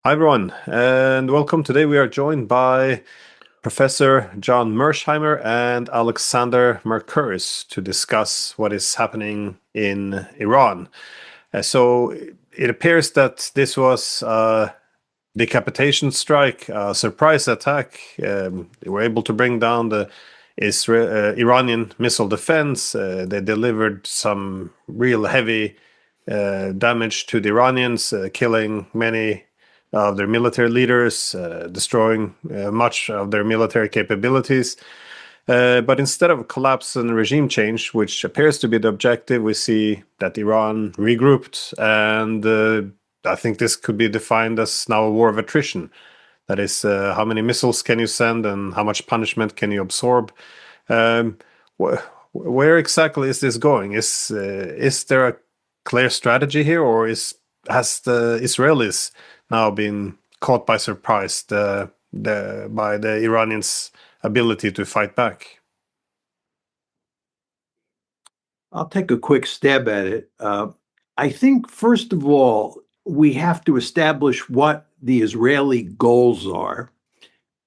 Hi, everyone, and welcome. Today we are joined by Professor John Mearsheimer and Alexander Mercouris to discuss what is happening in Iran. So it appears that this was a decapitation strike, a surprise attack. They were able to bring down the Iranian missile defense. They delivered some real heavy damage to the Iranians, killing many of their military leaders, destroying much of their military capabilities. But instead of collapse and regime change, which appears to be the objective, we see that Iran regrouped, and I think this could be defined as now a war of attrition. That is, how many missiles can you send and how much punishment can you absorb? Um, where exactly is this going? Is there a clear strategy here, or has the Israelis now been caught by surprise by the Iranians' ability to fight back? I'll take a quick stab at it. I think, first of all, we have to establish what the Israeli goals are.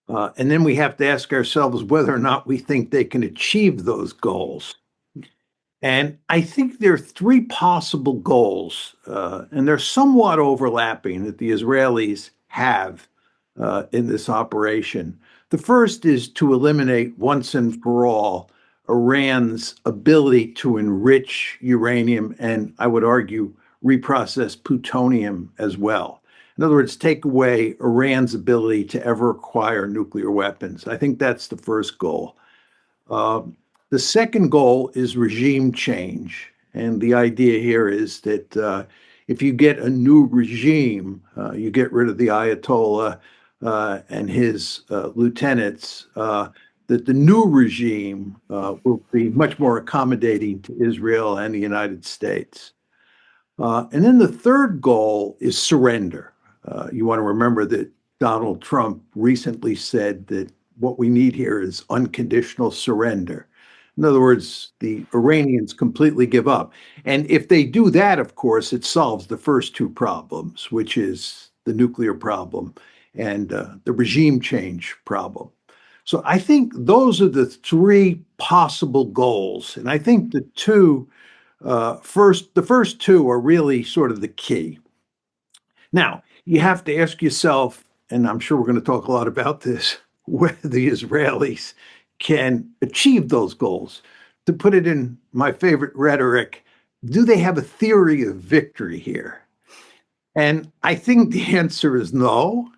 And then we have to ask ourselves whether or not we think they can achieve those goals. And I think there are three possible goals, and they're somewhat overlapping that the Israelis have in this operation. The first is to eliminate once and for all Iran's ability to enrich uranium and, I would argue, reprocess plutonium as well. In other words, take away Iran's ability to ever acquire nuclear weapons. I think that's the first goal. Uh, the second goal is regime change. And the idea here is that if you get a new regime, you get rid of the Ayatollah and his lieutenants, that the new regime will be much more accommodating to Israel and the United States. And then the third goal is surrender. You want to remember that Donald Trump recently said that what we need here is unconditional surrender. In other words, the Iranians completely give up. And if they do that, of course, it solves the first two problems, which is the nuclear problem and the regime change problem. So I think those are the three possible goals. And I think the first two are really sort of the key. Now, you have to ask yourself, and I'm sure we're going to talk a lot about this, whether the Israelis can achieve those goals. To put it in my favorite rhetoric, do they have a theory of victory here? And I think the answer is no.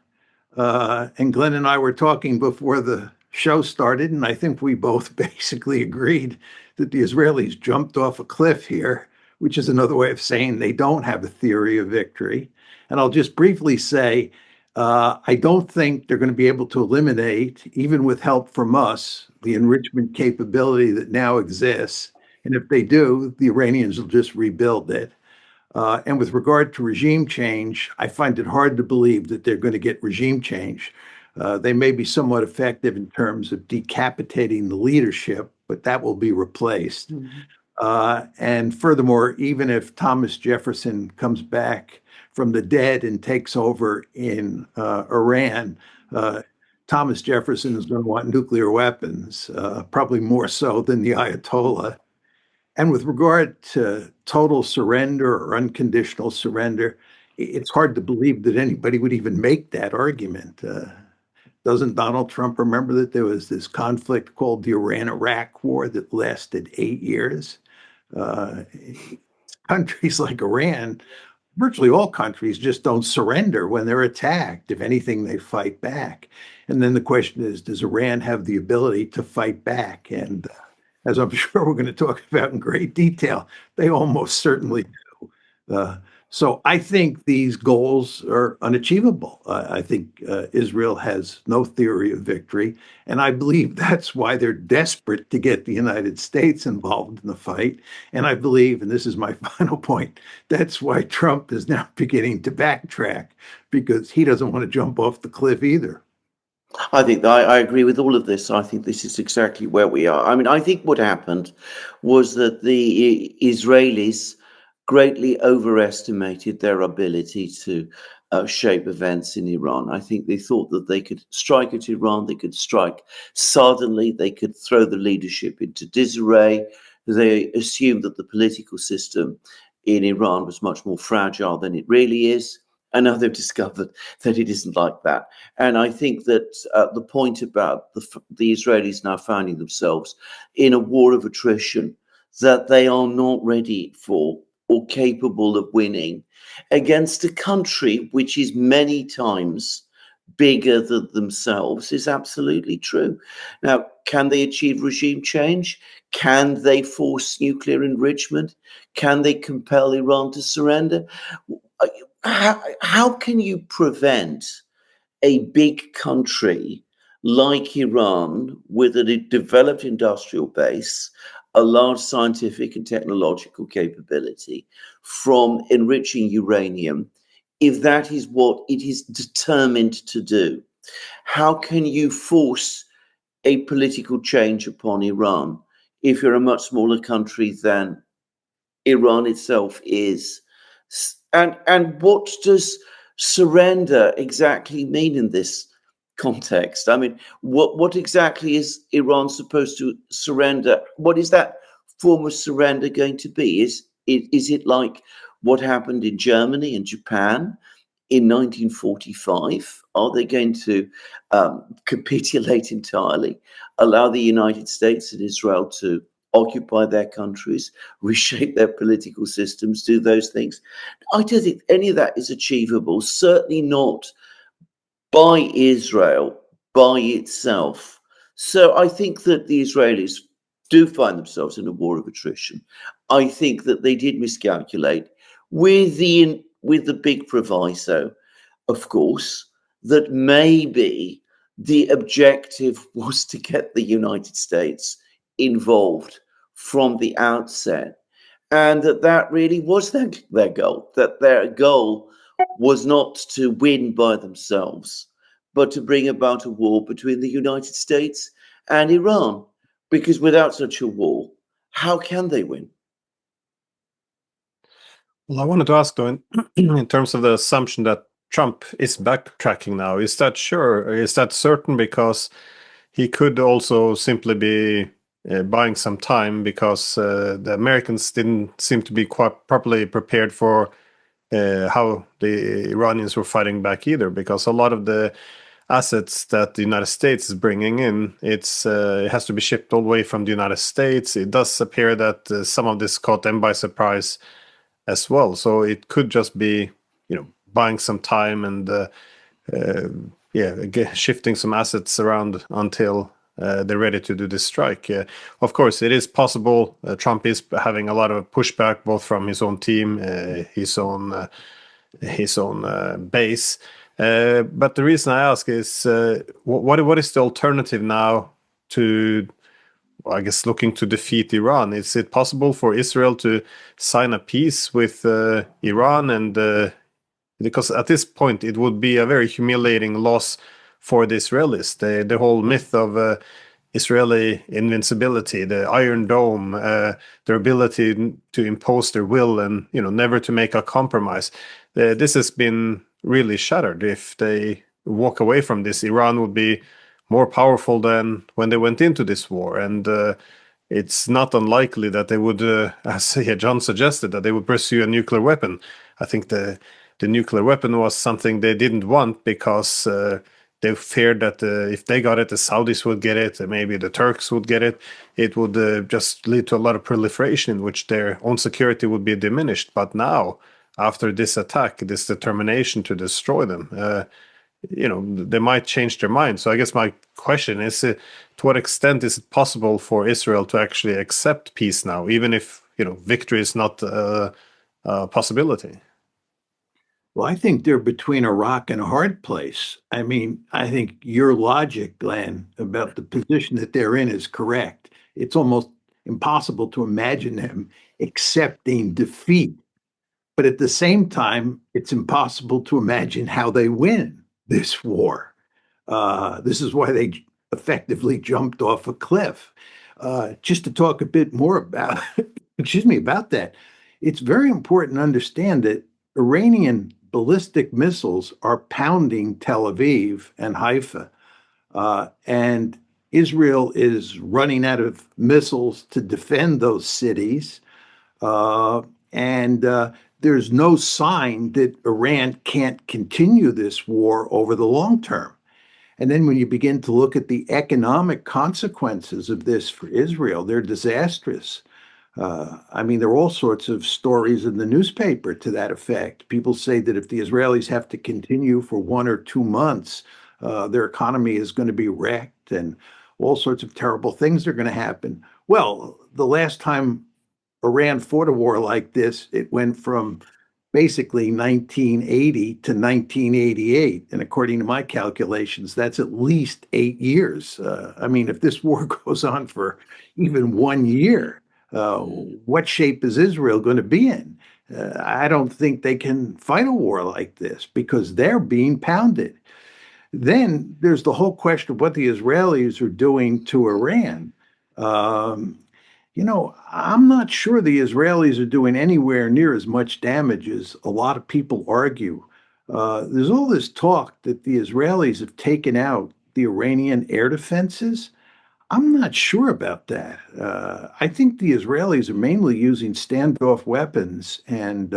And Glenn and I were talking before the show started, and I think we both basically agreed that the Israelis jumped off a cliff here, which is another way of saying they don't have a theory of victory. And I'll just briefly say, I don't think they're going to be able to eliminate, even with help from us, the enrichment capability that now exists. And if they do, the Iranians will just rebuild it. And with regard to regime change, I find it hard to believe that they're going to get regime change. They may be somewhat effective in terms of decapitating the leadership, but that will be replaced. And furthermore, even if Thomas Jefferson comes back from the dead and takes over in Iran, Thomas Jefferson is going to want nuclear weapons, probably more so than the Ayatollah. And with regard to total surrender or unconditional surrender, it's hard to believe that anybody would even make that argument. Doesn't Donald Trump remember that there was this conflict called the Iran-Iraq War that lasted 8 years? Countries like Iran, virtually all countries, just don't surrender when they're attacked. If anything, they fight back. And then the question is, does Iran have the ability to fight back? And as I'm sure we're going to talk about in great detail, they almost certainly do. So I think these goals are unachievable. I think Israel has no theory of victory. And I believe that's why they're desperate to get the United States involved in the fight. And I believe, and this is my final point, that's why Trump is now beginning to backtrack, because he doesn't want to jump off the cliff either. I think I agree with all of this. I think this is exactly where we are. I mean, I think what happened was that the Israelis greatly overestimated their ability to shape events in Iran. I think they thought that they could strike at Iran, they could strike suddenly, they could throw the leadership into disarray. They assumed that the political system in Iran was much more fragile than it really is. And now they've discovered that it isn't like that. And I think that the point about the Israelis now finding themselves in a war of attrition that they are not ready for or capable of winning against a country which is many times bigger than themselves is absolutely true. Now, can they achieve regime change? Can they force nuclear enrichment? Can they compel Iran to surrender? How can you prevent a big country like Iran with a developed industrial base, a large scientific and technological capability from enriching uranium if that is what it is determined to do? How can you force a political change upon Iran if you're a much smaller country than Iran itself is? And what does surrender exactly mean in this context? I mean, what exactly is Iran supposed to surrender? What is that form of surrender going to be? Is it like what happened in Germany and Japan in 1945? Are they going to capitulate entirely, allow the United States and Israel to occupy their countries, reshape their political systems, do those things? I don't think any of that is achievable, certainly not by Israel, by itself. So I think that the Israelis do find themselves in a war of attrition. I think that they did miscalculate with the big proviso, of course, that maybe the objective was to get the United States involved from the outset, and that really was their goal, that their goal was not to win by themselves, but to bring about a war between the United States and Iran. Because without such a war, how can they win? Well, I wanted to ask, though, in terms of the assumption that Trump is backtracking now, is that sure? Is that certain? Because he could also simply be buying some time because the Americans didn't seem to be quite properly prepared for how the Iranians were fighting back either, because a lot of the assets that the United States is bringing in, it has to be shipped all the way from the United States. It does appear that some of this caught them by surprise as well. So it could just be, buying some time and shifting some assets around until they're ready to do this strike. Of course, it is possible. Trump is having a lot of pushback, both from his own team, his own base. But the reason I ask is, what is the alternative now to, I guess, looking to defeat Iran? Is it possible for Israel to sign a peace with Iran? And because at this point it would be a very humiliating loss for the Israelis. The whole myth of Israeli invincibility, the Iron Dome, their ability to impose their will and never to make a compromise. This has been really shattered. If they walk away from this, Iran would be more powerful than when they went into this war, and it's not unlikely that they would, as John suggested, that they would pursue a nuclear weapon. I think the nuclear weapon was something they didn't want because they feared that if they got it, the Saudis would get it, and maybe the Turks would get it. It would just lead to a lot of proliferation in which their own security would be diminished. But now, after this attack, this determination to destroy them, they might change their mind. So I guess my question is, to what extent is it possible for Israel to actually accept peace now, even if, victory is not a possibility? Well, I think they're between a rock and a hard place. I mean, I think your logic, Glenn, about the position that they're in is correct. It's almost impossible to imagine them accepting defeat. But at the same time, it's impossible to imagine how they win this war. This is why they effectively jumped off a cliff. Just to talk a bit more about, about that, it's very important to understand that Iranian ballistic missiles are pounding Tel Aviv and Haifa. And Israel is running out of missiles to defend those cities. And there's no sign that Iran can't continue this war over the long term. And then when you begin to look at the economic consequences of this for Israel, they're disastrous. I mean, there are all sorts of stories in the newspaper to that effect. People say that if the Israelis have to continue for 1 or 2 months, their economy is going to be wrecked and all sorts of terrible things are going to happen. Well, the last time Iran fought a war like this, it went from basically 1980 to 1988. And according to my calculations, that's at least 8 years. I mean, if this war goes on for even 1 year, what shape is Israel going to be in? I don't think they can fight a war like this because they're being pounded. Then there's the whole question of what the Israelis are doing to Iran. I'm not sure the Israelis are doing anywhere near as much damage as a lot of people argue. There's all this talk that the Israelis have taken out the Iranian air defenses. I'm not sure about that. I think the Israelis are mainly using standoff weapons and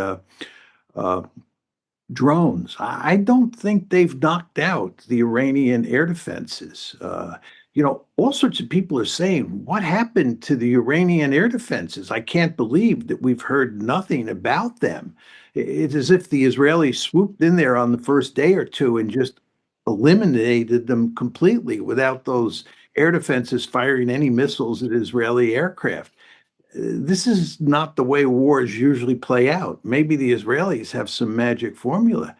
drones. I don't think they've knocked out the Iranian air defenses. All sorts of people are saying, what happened to the Iranian air defenses? I can't believe that we've heard nothing about them. It's as if the Israelis swooped in there on the first day or two and just eliminated them completely without those air defenses firing any missiles at Israeli aircraft. This is not the way wars usually play out. Maybe the Israelis have some magic formula.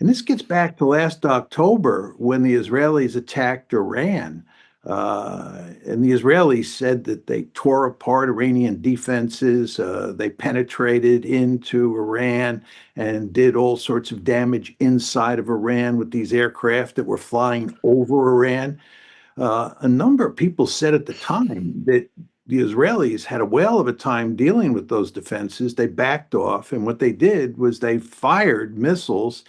And this gets back to last October when the Israelis attacked Iran. And the Israelis said that they tore apart Iranian defenses. They penetrated into Iran and did all sorts of damage inside of Iran with these aircraft that were flying over Iran. A number of people said at the time that the Israelis had a whale of a time dealing with those defenses. They backed off, and what they did was they fired missiles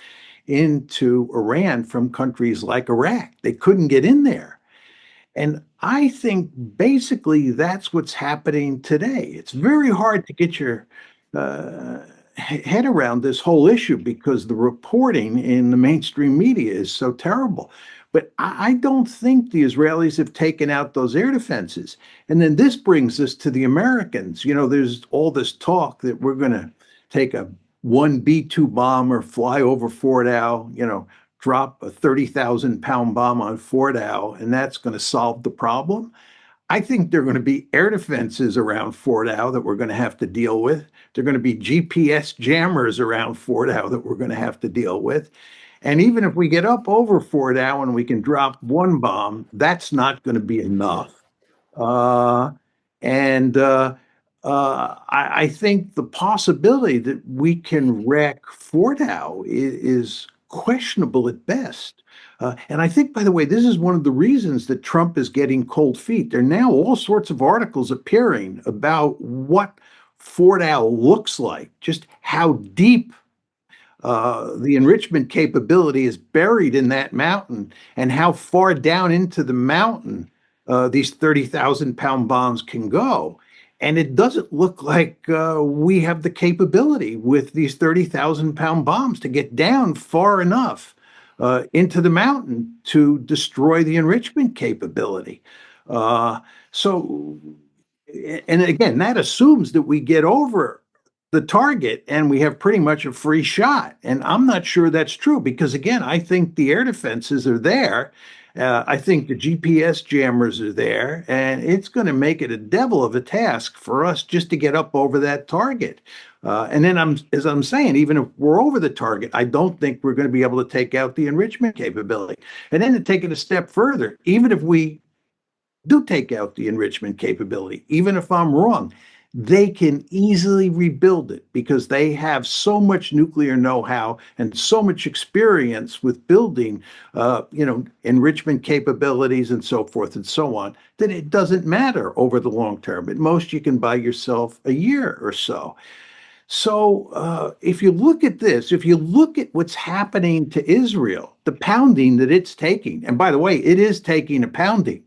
into Iran from countries like Iraq. They couldn't get in there. And I think basically that's what's happening today. It's very hard to get your head around this whole issue because the reporting in the mainstream media is so terrible. But I don't think the Israelis have taken out those air defenses. And then this brings us to the Americans. There's all this talk that we're going to take a 1 B-2 bomber, fly over Fort Al, drop a 30,000-pound bomb on Fort Al, and that's going to solve the problem. I think there are going to be air defenses around Fort Al that we're going to have to deal with. There are going to be GPS jammers around Fort Al that we're going to have to deal with. And even if we get up over Fort Al and we can drop one bomb, that's not going to be enough. I think the possibility that we can wreck Fort Al is questionable at best. And I think, by the way, this is one of the reasons that Trump is getting cold feet. There are now all sorts of articles appearing about what Fort Al looks like, just how deep the enrichment capability is buried in that mountain and how far down into the mountain these 30,000-pound bombs can go. And it doesn't look like we have the capability with these 30,000-pound bombs to get down far enough into the mountain to destroy the enrichment capability. And again, that assumes that we get over the target and we have pretty much a free shot. And I'm not sure that's true because, again, I think the air defenses are there. I think the GPS jammers are there, and it's going to make it a devil of a task for us just to get up over that target. And then, as I'm saying, even if we're over the target, I don't think we're going to be able to take out the enrichment capability. And then to take it a step further, even if we do take out the enrichment capability, even if I'm wrong, they can easily rebuild it because they have so much nuclear know-how and so much experience with building, enrichment capabilities and so forth and so on, that it doesn't matter over the long term. At most, you can buy yourself a year or so. So if you look at this, if you look at what's happening to Israel, the pounding that it's taking, and by the way, it is taking a pounding,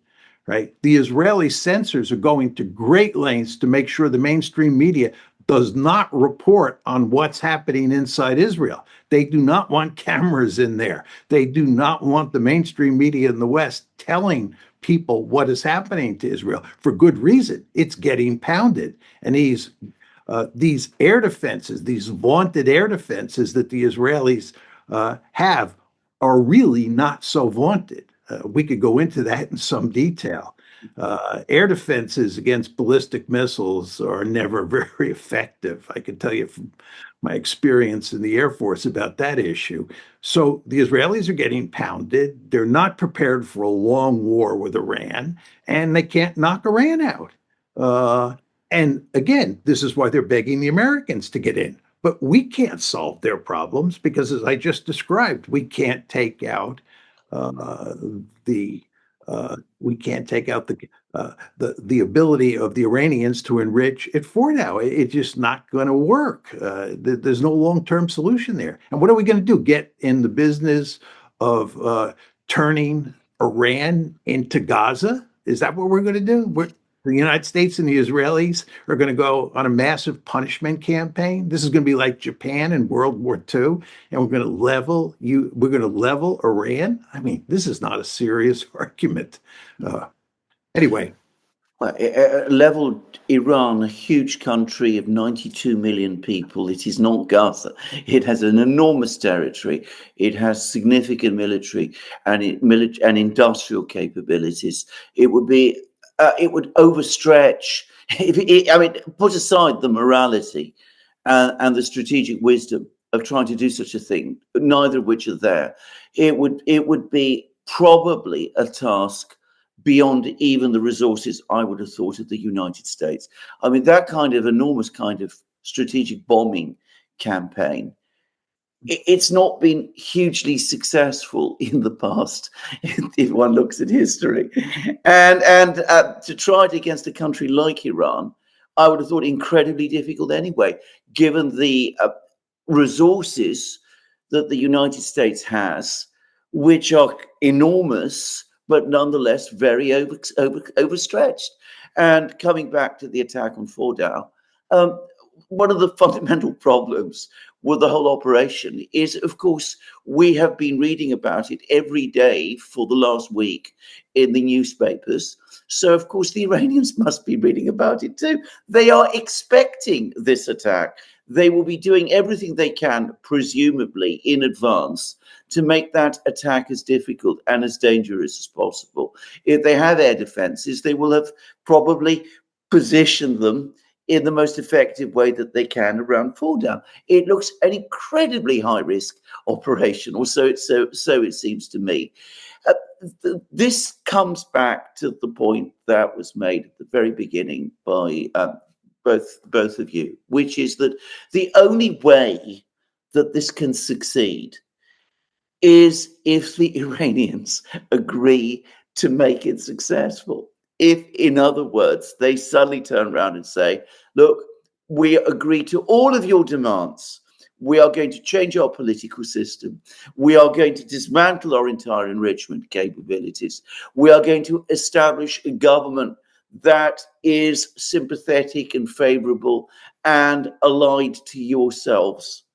right? The Israeli censors are going to great lengths to make sure the mainstream media does not report on what's happening inside Israel. They do not want cameras in there. They do not want the mainstream media in the West telling people what is happening to Israel for good reason. It's getting pounded. And these air defenses, these vaunted air defenses that the Israelis have, are really not so vaunted. We could go into that in some detail. Air defenses against ballistic missiles are never very effective. I can tell you from my experience in the Air Force about that issue. So the Israelis are getting pounded. They're not prepared for a long war with Iran, and they can't knock Iran out. And again, this is why they're begging the Americans to get in. But we can't solve their problems because, as I just described, we can't take out the we can't take out the ability of the Iranians to enrich at Fordow. It's just not going to work. There's no long-term solution there. And what are we going to do? Get in the business of turning Iran into Gaza? Is that what we're going to do? The United States and the Israelis are going to go on a massive punishment campaign. This is going to be like Japan in World War II, and we're going to level Iran. I mean, this is not a serious argument. Anyway, Well, leveled Iran, a huge country of 92 million people. It is not Gaza. It has an enormous territory. It has significant military and industrial capabilities. It would overstretch. Put aside the morality and the strategic wisdom of trying to do such a thing, neither of which are there. It would be probably a task beyond even the resources I would have thought of the United States. I mean, that kind of enormous kind of strategic bombing campaign, it's not been hugely successful in the past if one looks at history. And to try it against a country like Iran, I would have thought incredibly difficult anyway, given the resources that the United States has, which are enormous, but nonetheless very overstretched. And coming back to the attack on Fordow, one of the fundamental problems with the whole operation is, of course, we have been reading about it every day for the last week in the newspapers. So, of course, the Iranians must be reading about it too. They are expecting this attack. They will be doing everything they can, presumably in advance, to make that attack as difficult and as dangerous as possible. If they have air defenses, they will have probably positioned them in the most effective way that they can around Fordow. It looks an incredibly high-risk operation, or so it seems to me. This comes back to the point that was made at the very beginning by both of you, which is that the only way that this can succeed is if the Iranians agree to make it successful. If, in other words, they suddenly turn around and say, look, we agree to all of your demands. We are going to change our political system. We are going to dismantle our entire enrichment capabilities. We are going to establish a government that is sympathetic and favorable and allied to yourselves.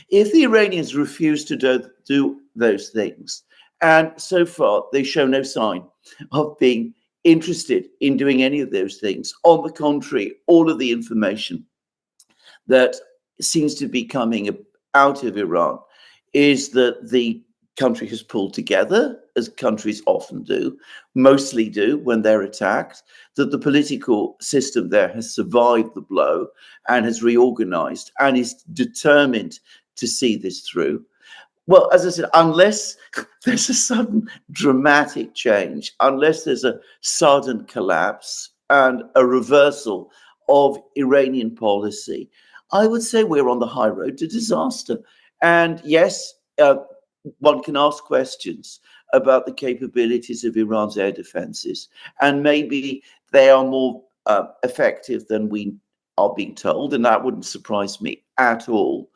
If the Iranians refuse to do those things, and so far they show no sign of being interested in doing any of those things, on the contrary, all of the information that seems to be coming out of Iran is that the country has pulled together, as countries often do, mostly do when they're attacked, that the political system there has survived the blow and has reorganized and is determined to see this through. Well, as I said, unless there's a sudden dramatic change, unless there's a sudden collapse and a reversal of Iranian policy, I would say we're on the high road to disaster. And yes, one can ask questions about the capabilities of Iran's air defenses, and maybe they are more effective than we are being told, and that wouldn't surprise me at all.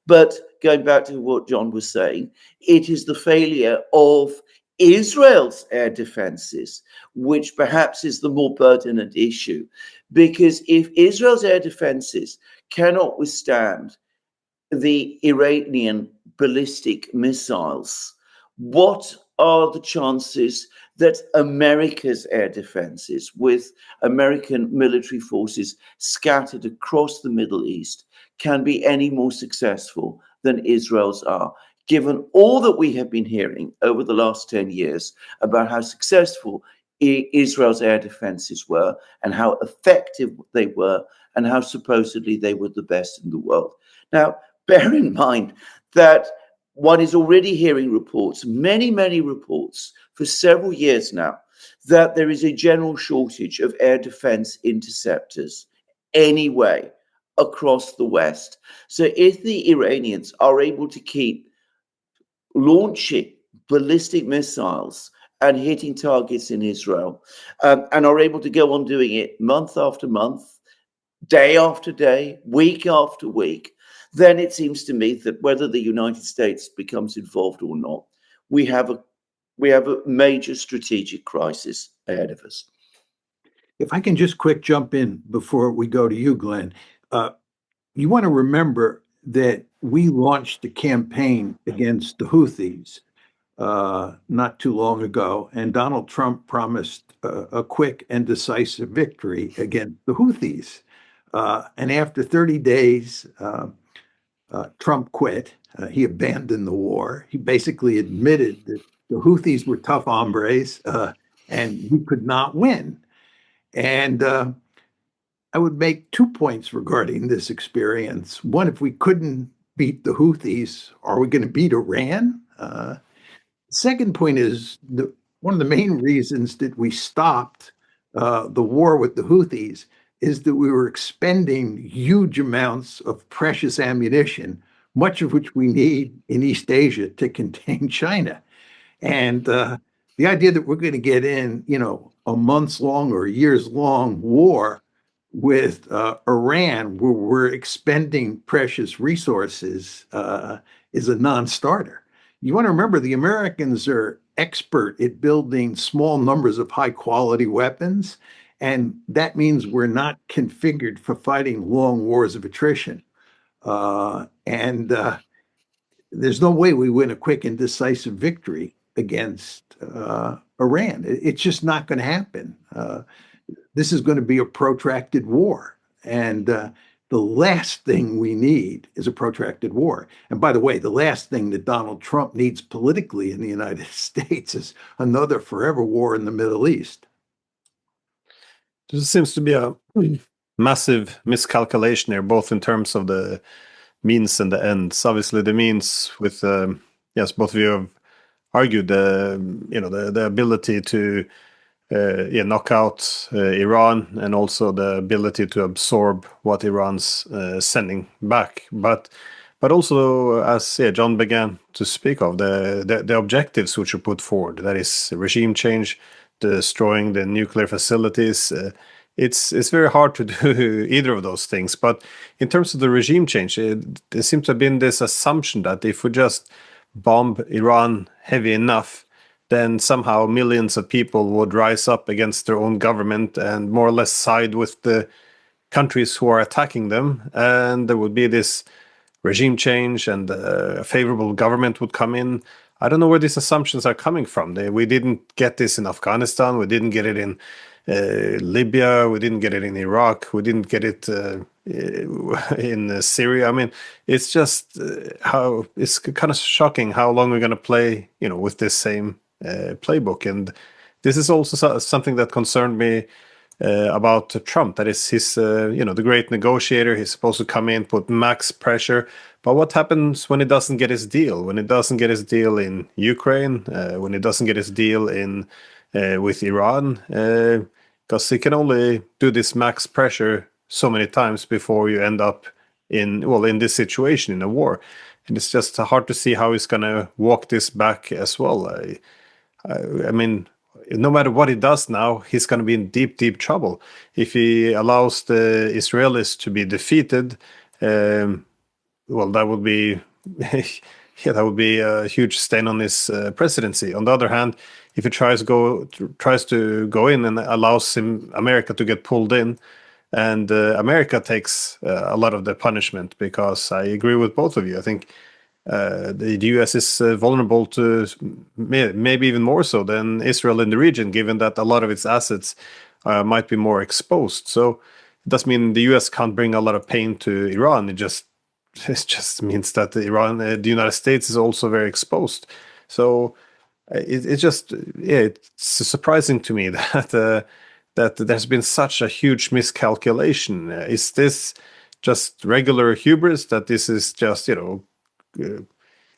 But going back to what John was saying, it is the failure of Israel's air defenses, which perhaps is the more pertinent issue. Because if Israel's air defenses cannot withstand the Iranian ballistic missiles, what are the chances that America's air defenses, with American military forces scattered across the Middle East, can be any more successful than Israel's are, given all that we have been hearing over the last 10 years about how successful Israel's air defenses were and how effective they were and how supposedly they were the best in the world. Now, bear in mind that one is already hearing reports, many reports for several years now, that there is a general shortage of air defense interceptors anyway across the West. So if the Iranians are able to keep launching ballistic missiles and hitting targets in Israel, and are able to go on doing it month after month, day after day, week after week, then it seems to me that whether the United States becomes involved or not, we have a major strategic crisis ahead of us. If I can just quick jump in before we go to you, Glenn, you want to remember that we launched a campaign against the Houthis not too long ago, and Donald Trump promised a quick and decisive victory against the Houthis. And after 30 days, Trump quit. He abandoned the war. He basically admitted that the Houthis were tough hombres and we could not win. And I would make 2 points regarding this experience. One, if we couldn't beat the Houthis, are we going to beat Iran? Second point is one of the main reasons that we stopped the war with the Houthis is that we were expending huge amounts of precious ammunition, much of which we need in East Asia to contain China. And the idea that we're going to get in, a months-long or years-long war with Iran, where we're expending precious resources, is a non-starter. You want to remember the Americans are expert at building small numbers of high-quality weapons, and that means we're not configured for fighting long wars of attrition. And there's no way we win a quick and decisive victory against Iran. It's just not going to happen. This is going to be a protracted war. And the last thing we need is a protracted war. And by the way, the last thing that Donald Trump needs politically in the United States is another forever war in the Middle East. There seems to be a massive miscalculation here, both in terms of the means and the ends. Obviously, the means with, yes, both of you have argued the ability to knock out Iran, and also the ability to absorb what Iran's sending back. But also, as John began to speak of, the objectives which are put forward, that is regime change, destroying the nuclear facilities. It's very hard to do either of those things. But in terms of the regime change, there seems to have been this assumption that if we just bomb Iran heavy enough, then somehow millions of people would rise up against their own government and more or less side with the countries who are attacking them. And there would be this regime change, and a favorable government would come in. I don't know where these assumptions are coming from. We didn't get this in Afghanistan. We didn't get it in Libya. We didn't get it in Iraq. We didn't get it in Syria. I mean, it's just how it's kind of shocking how long we're going to play, with this same playbook. And this is also something that concerned me about Trump. That is his, the great negotiator. He's supposed to come in, put max pressure. But what happens when he doesn't get his deal? When he doesn't get his deal in Ukraine? When he doesn't get his deal in with Iran? Because he can only do this max pressure so many times before you end up in this situation, in a war. And it's just hard to see how he's going to walk this back as well. I mean, no matter what he does now, he's going to be in deep trouble. If he allows the Israelis to be defeated, well, that would be yeah, that would be a huge stain on his presidency. On the other hand, if he tries to go in and allows America to get pulled in, and America takes a lot of the punishment, because I agree with both of you. I think the US is vulnerable to maybe even more so than Israel in the region, given that a lot of its assets might be more exposed. So it doesn't mean the US can't bring a lot of pain to Iran. It just means that the United States is also very exposed. So it's surprising to me that there's been such a huge miscalculation. Is this just regular hubris, that this is just, a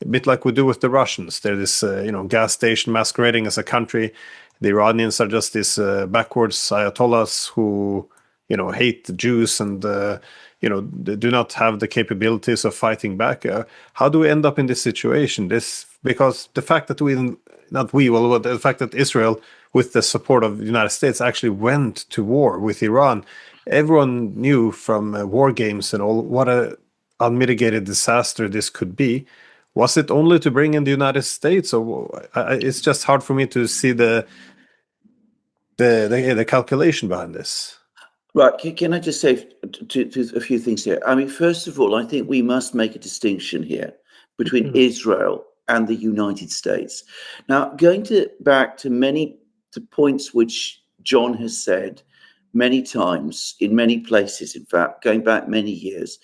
bit like we do with the Russians? They're this, gas station masquerading as a country. The Iranians are just these backwards ayatollahs who, hate the Jews and, they do not have the capabilities of fighting back. How do we end up in this situation? Because the fact that the fact that Israel, with the support of the United States, actually went to war with Iran, everyone knew from war games and all what a unmitigated disaster this could be. Was it only to bring in the United States, or it's just hard for me to see the calculation behind this? Right. Can I just say a few things here? I mean, first of all, I think we must make a distinction here between Israel and the United States. Now, going back to many points which John has said many times, in many places, in fact, going back many years,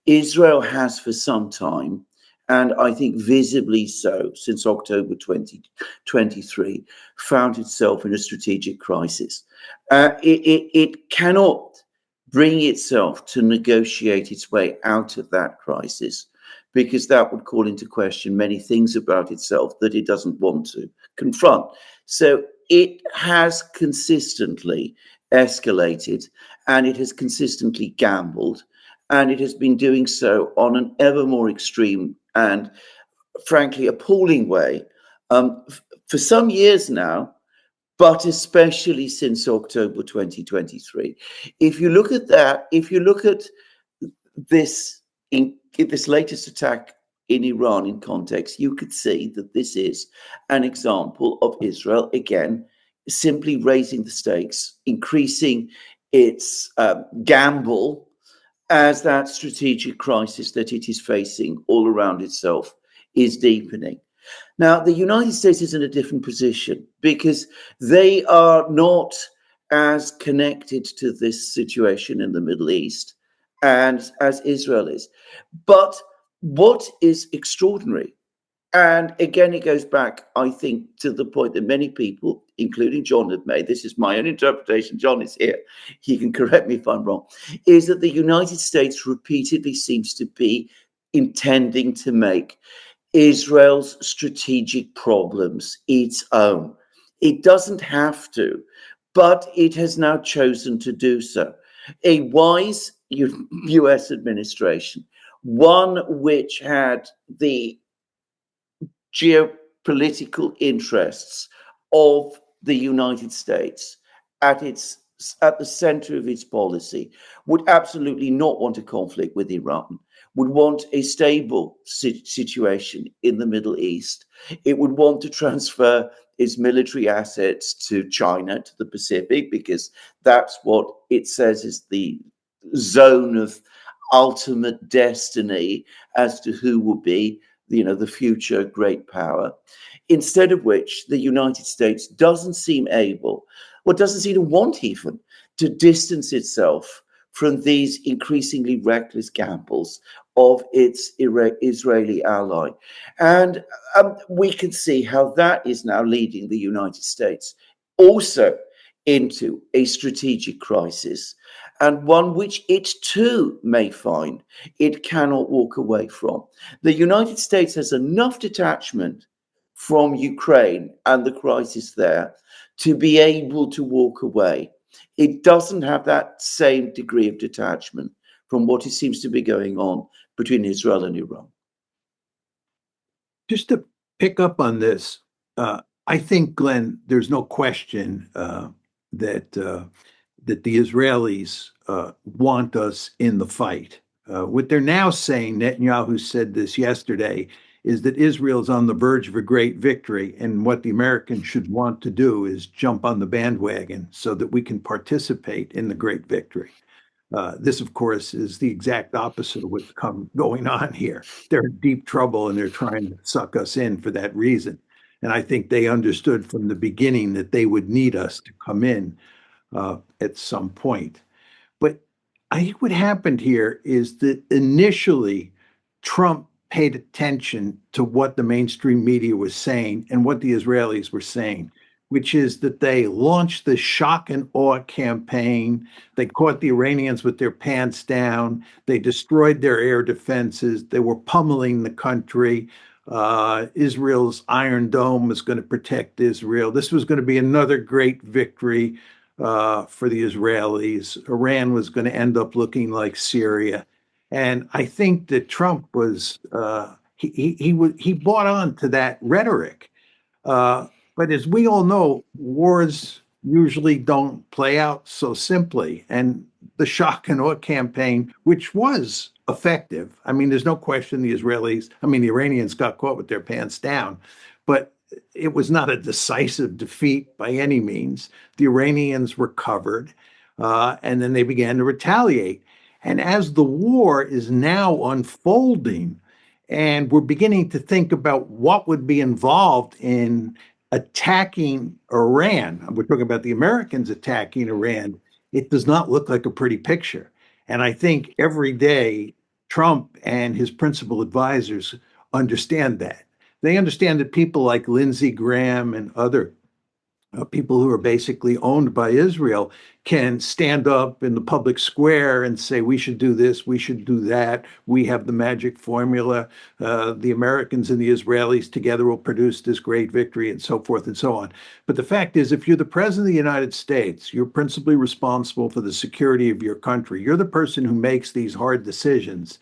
Israel has for some time, and I think visibly so since October 2023, found itself in a strategic crisis. It cannot bring itself to negotiate its way out of that crisis, because that would call into question many things about itself that it doesn't want to confront. So it has consistently escalated, and it has consistently gambled, and it has been doing so on an ever more extreme and frankly appalling way for some years now, but especially since October 2023. If you look at that, if you look at this this latest attack in Iran in context, you could see that this is an example of Israel again simply raising the stakes, increasing its gamble, as that strategic crisis that it is facing all around itself is deepening. Now, the United States is in a different position because they are not as connected to this situation in the Middle East and as Israel is. But what is extraordinary, and again, it goes back, I think, to the point that many people, including John, have made. This is my own interpretation. John is here. He can correct me if I'm wrong. Is that the United States repeatedly seems to be intending to make Israel's strategic problems its own. It doesn't have to, but it has now chosen to do so. A wise US administration, one which had the geopolitical interests of the United States at the center of its policy, would absolutely not want a conflict with Iran, would want a stable situation in the Middle East. It would want to transfer its military assets to China, to the Pacific, because that's what it says is the zone of ultimate destiny as to who will be the future great power. Instead of which, the United States doesn't seem to want even to distance itself from these increasingly reckless gambles of its Israeli ally. And we can see how that is now leading the United States also into a strategic crisis, and one which it too may find it cannot walk away from. The United States has enough detachment from Ukraine and the crisis there to be able to walk away. It doesn't have that same degree of detachment from what seems to be going on between Israel and Iran. Just to pick up on this, I think, Glenn, there's no question that the Israelis want us in the fight. What they're now saying, Netanyahu said this yesterday, is that Israel is on the verge of a great victory. And what the Americans should want to do is jump on the bandwagon so that we can participate in the great victory. This, of course, is the exact opposite of what's going on here. They're in deep trouble and they're trying to suck us in for that reason. And I think they understood from the beginning that they would need us to come in at some point. But I think what happened here is that initially Trump paid attention to what the mainstream media was saying and what the Israelis were saying, which is that they launched the shock and awe campaign. They caught the Iranians with their pants down. They destroyed their air defenses. They were pummeling the country. Israel's Iron Dome was going to protect Israel. This was going to be another great victory for the Israelis. Iran was going to end up looking like Syria. And I think that Trump was he bought on to that rhetoric. But as we all know, wars usually don't play out so simply. And the shock and awe campaign, which was effective, I mean, there's no question the Iranians got caught with their pants down, but it was not a decisive defeat by any means. The Iranians recovered, and then they began to retaliate. And as the war is now unfolding, and we're beginning to think about what would be involved in attacking Iran, we're talking about the Americans attacking Iran, it does not look like a pretty picture. And I think every day Trump and his principal advisors understand that. They understand that people like Lindsey Graham and other people who are basically owned by Israel can stand up in the public square and say, we should do this, we should do that. We have the magic formula. The Americans and the Israelis together will produce this great victory, and so forth and so on. But the fact is, if you're the president of the United States, you're principally responsible for the security of your country. You're the person who makes these hard decisions.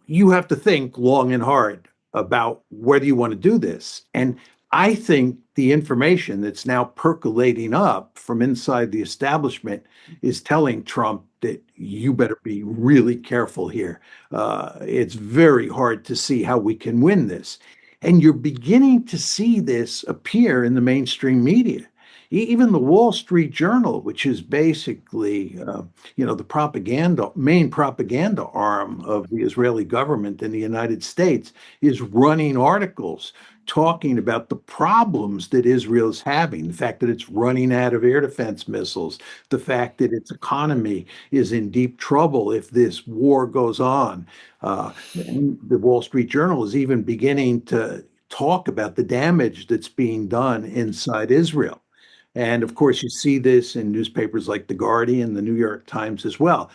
You have to think long and hard about whether you want to do this. And I think the information that's now percolating up from inside the establishment is telling Trump that you better be really careful here. It's very hard to see how we can win this. And you're beginning to see this appear in the mainstream media. Even the Wall Street Journal, which is basically, the main propaganda arm of the Israeli government in the United States, is running articles talking about the problems that Israel is having, the fact that it's running out of air defense missiles, the fact that its economy is in deep trouble if this war goes on. And the Wall Street Journal is even beginning to talk about the damage that's being done inside Israel. And of course, you see this in newspapers like The Guardian, the New York Times as well.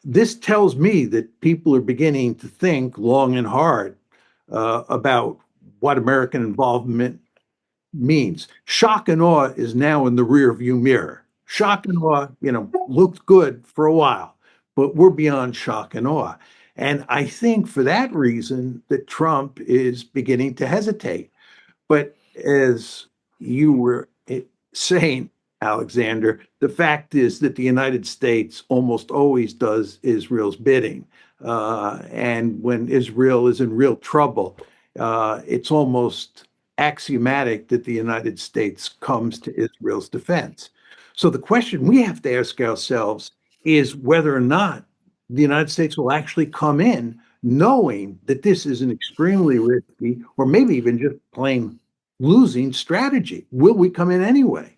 This tells me that people are beginning to think long and hard about what American involvement means. Shock and awe is now in the rearview mirror. Shock and awe, looked good for a while, but we're beyond shock and awe. And I think for that reason that Trump is beginning to hesitate. But as you were saying, Alexander, the fact is that the United States almost always does Israel's bidding. And when Israel is in real trouble, it's almost axiomatic that the United States comes to Israel's defense. So the question we have to ask ourselves is whether or not the United States will actually come in knowing that this is an extremely risky, or maybe even just plain losing strategy. Will we come in anyway?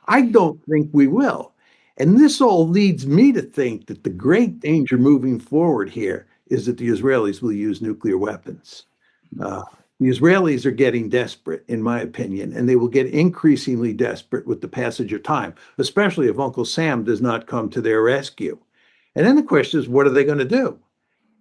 I don't think we will. And this all leads me to think that the great danger moving forward here is that the Israelis will use nuclear weapons. The Israelis are getting desperate, in my opinion, and they will get increasingly desperate with the passage of time, especially if Uncle Sam does not come to their rescue. And then the question is, what are they going to do?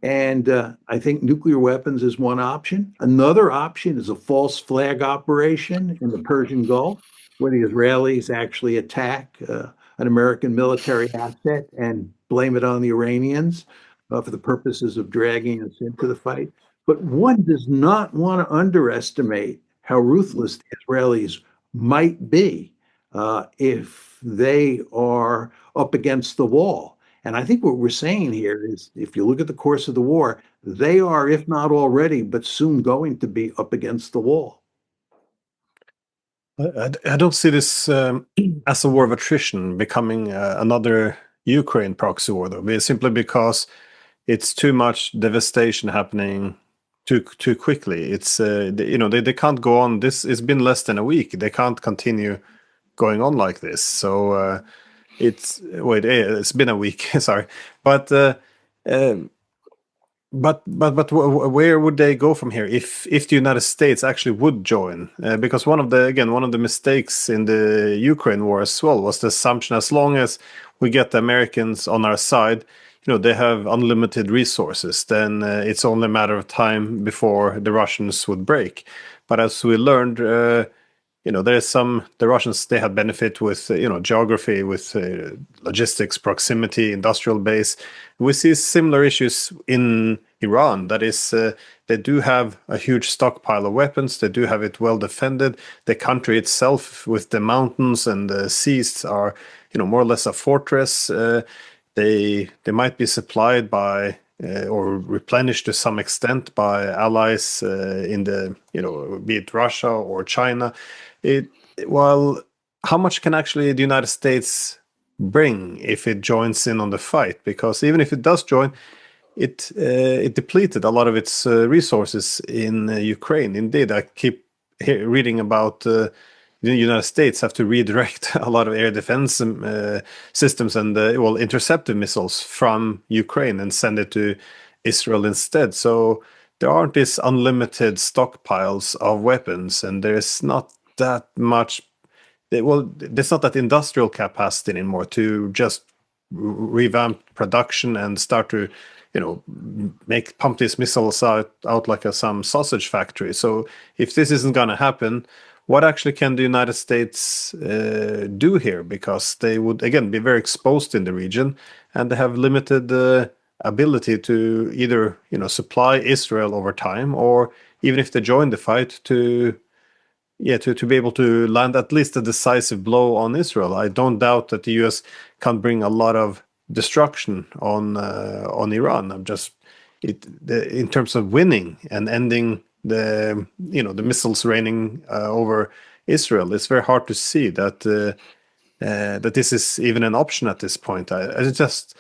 And I think nuclear weapons is one option. Another option is a false flag operation in the Persian Gulf, where the Israelis actually attack an American military asset and blame it on the Iranians for the purposes of dragging us into the fight. But one does not want to underestimate how ruthless the Israelis might be if they are up against the wall. And I think what we're saying here is, if you look at the course of the war, they are, if not already, but soon going to be up against the wall. I don't see this as a war of attrition becoming another Ukraine proxy war, though, simply because it's too much devastation happening too quickly. It's they can't go on. It's been less than a week. They can't continue going on like this. So it's been a week. Sorry, but. Where would they go from here if the United States actually would join? Because one of the mistakes in the Ukraine war as well was the assumption, as long as we get the Americans on our side, they have unlimited resources, then it's only a matter of time before the Russians would break. But as we learned, the Russians, they had benefit with geography, with logistics, proximity, industrial base. We see similar issues in Iran. That is, they do have a huge stockpile of weapons. They do have it well defended. The country itself, with the mountains and the seas, are more or less a fortress. They might be supplied by or replenished to some extent by allies in the be it Russia or China. How much can actually the United States bring if it joins in on the fight? Because even if it does join, it depleted a lot of its resources in Ukraine. Indeed, I keep reading about the United States have to redirect a lot of air defense systems and interceptor missiles from Ukraine and send it to Israel instead. So there aren't these unlimited stockpiles of weapons, and there's not that much. There's not that industrial capacity anymore to just revamp production and start to pump these missiles out like some sausage factory. So if this isn't going to happen, what actually can the United States do here? Because they would, again, be very exposed in the region, and they have limited ability to either supply Israel over time, or even if they join the fight, to be able to land at least a decisive blow on Israel. I don't doubt that the U.S. can bring a lot of destruction on Iran. In terms of winning and ending the missiles raining over Israel, it's very hard to see that this is even an option at this point. I just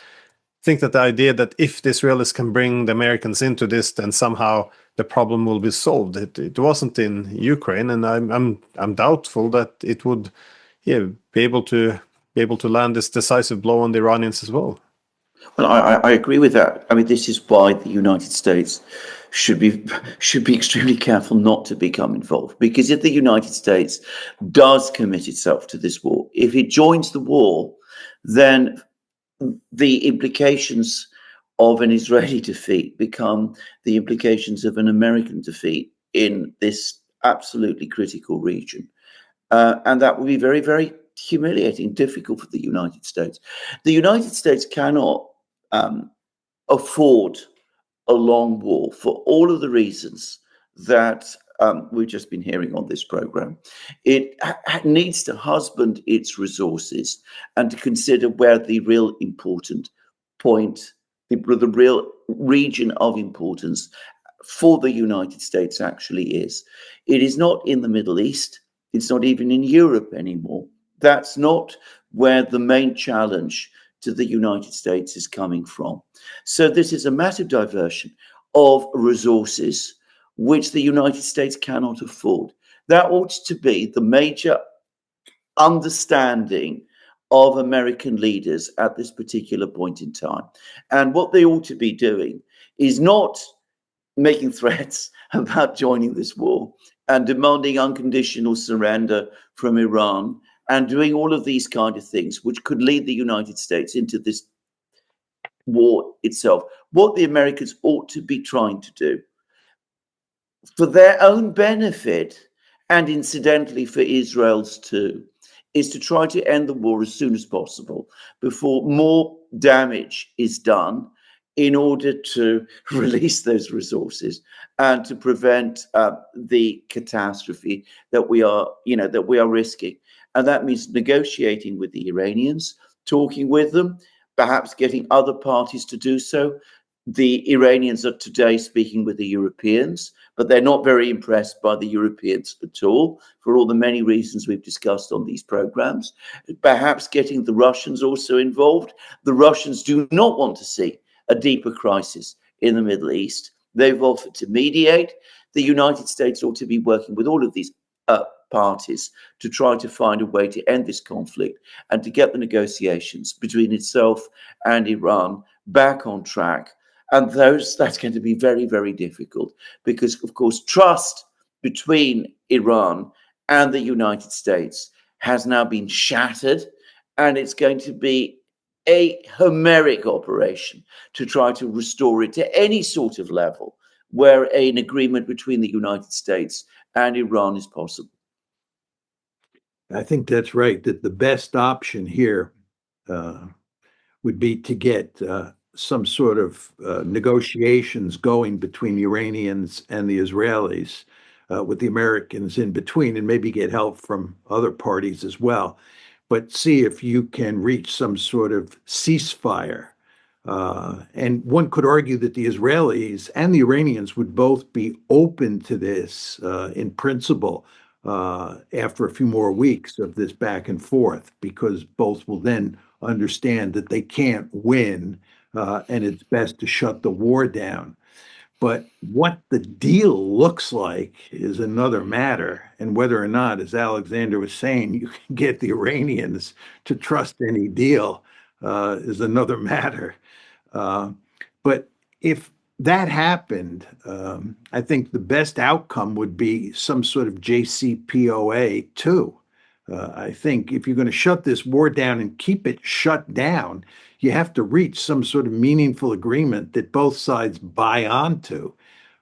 think that the idea that if the Israelis can bring the Americans into this, then somehow the problem will be solved. It wasn't in Ukraine, and I'm doubtful that it would be able to land this decisive blow on the Iranians as well. Well, I agree with that. I mean, this is why the United States should be extremely careful not to become involved. Because if the United States does commit itself to this war, if it joins the war, then the implications of an Israeli defeat become the implications of an American defeat in this absolutely critical region. And that would be very, very humiliating, difficult for the United States. The United States cannot afford a long war for all of the reasons that we've just been hearing on this program. It needs to husband its resources and to consider where the real important point, the real region of importance for the United States actually is. It is not in the Middle East. It's not even in Europe anymore. That's not where the main challenge to the United States is coming from. So this is a massive diversion of resources which the United States cannot afford. That ought to be the major understanding of American leaders at this particular point in time. And what they ought to be doing is not making threats about joining this war and demanding unconditional surrender from Iran and doing all of these kind of things, which could lead the United States into this war itself. What the Americans ought to be trying to do, for their own benefit, and incidentally for Israel's too, is to try to end the war as soon as possible before more damage is done, in order to release those resources and to prevent the catastrophe that we are risking. And that means negotiating with the Iranians, talking with them, perhaps getting other parties to do so. The Iranians are today speaking with the Europeans, but they're not very impressed by the Europeans at all, for all the many reasons we've discussed on these programs. Perhaps getting the Russians also involved. The Russians do not want to see a deeper crisis in the Middle East. They've offered to mediate. The United States ought to be working with all of these parties to try to find a way to end this conflict and to get the negotiations between itself and Iran back on track. And that's going to be very, very difficult because, of course, trust between Iran and the United States has now been shattered, and it's going to be a Homeric operation to try to restore it to any sort of level where an agreement between the United States and Iran is possible. I think that's right, that the best option here would be to get some sort of negotiations going between the Iranians and the Israelis, with the Americans in between, and maybe get help from other parties as well. But see if you can reach some sort of ceasefire. And one could argue that the Israelis and the Iranians would both be open to this in principle after a few more weeks of this back and forth, because both will then understand that they can't win, and it's best to shut the war down. But what the deal looks like is another matter. And whether or not, as Alexander was saying, you can get the Iranians to trust any deal is another matter. But if that happened, I think the best outcome would be some sort of JCPOA too. I think if you're going to shut this war down and keep it shut down, you have to reach some sort of meaningful agreement that both sides buy onto.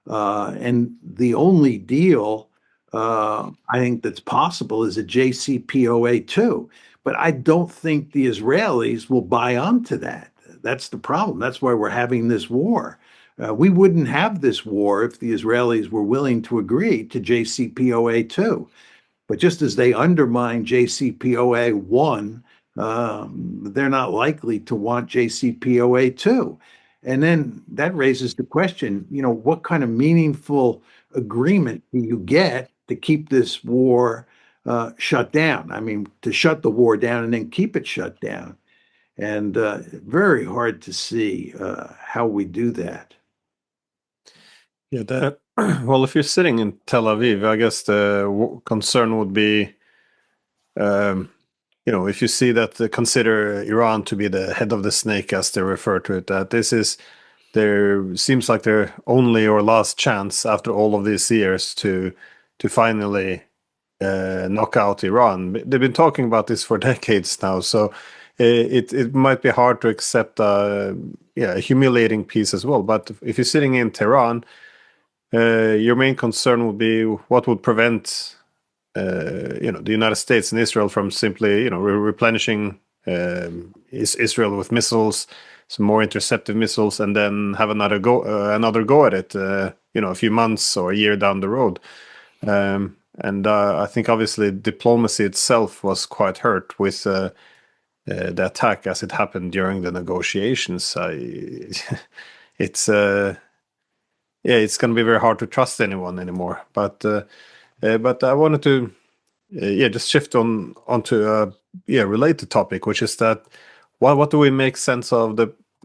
And the only deal I think that's possible is a JCPOA too. But I don't think the Israelis will buy onto that. That's the problem. That's why we're having this war. We wouldn't have this war if the Israelis were willing to agree to JCPOA 2. But just as they undermine JCPOA 1, they're not likely to want JCPOA 2. And then that raises the question, what kind of meaningful agreement do you get to keep this war shut down? I mean, to shut the war down and then keep it shut down. And very hard to see how we do that. Yeah, well, if you're sitting in Tel Aviv, I guess the concern would be, if you see that consider Iran to be the head of the snake, as they refer to it, that there seems like their only or last chance after all of these years to finally knock out Iran. They've been talking about this for decades now, so it might be hard to accept a humiliating peace as well. But if you're sitting in Tehran, your main concern would be what would prevent the United States and Israel from simply replenishing Israel with missiles, some more interceptive missiles, and then have another go at it a few months or a year down the road. And I think obviously diplomacy itself was quite hurt with the attack as it happened during the negotiations. It's going to be very hard to trust anyone anymore. But I wanted to just shift onto a related topic, which is that what do we make sense of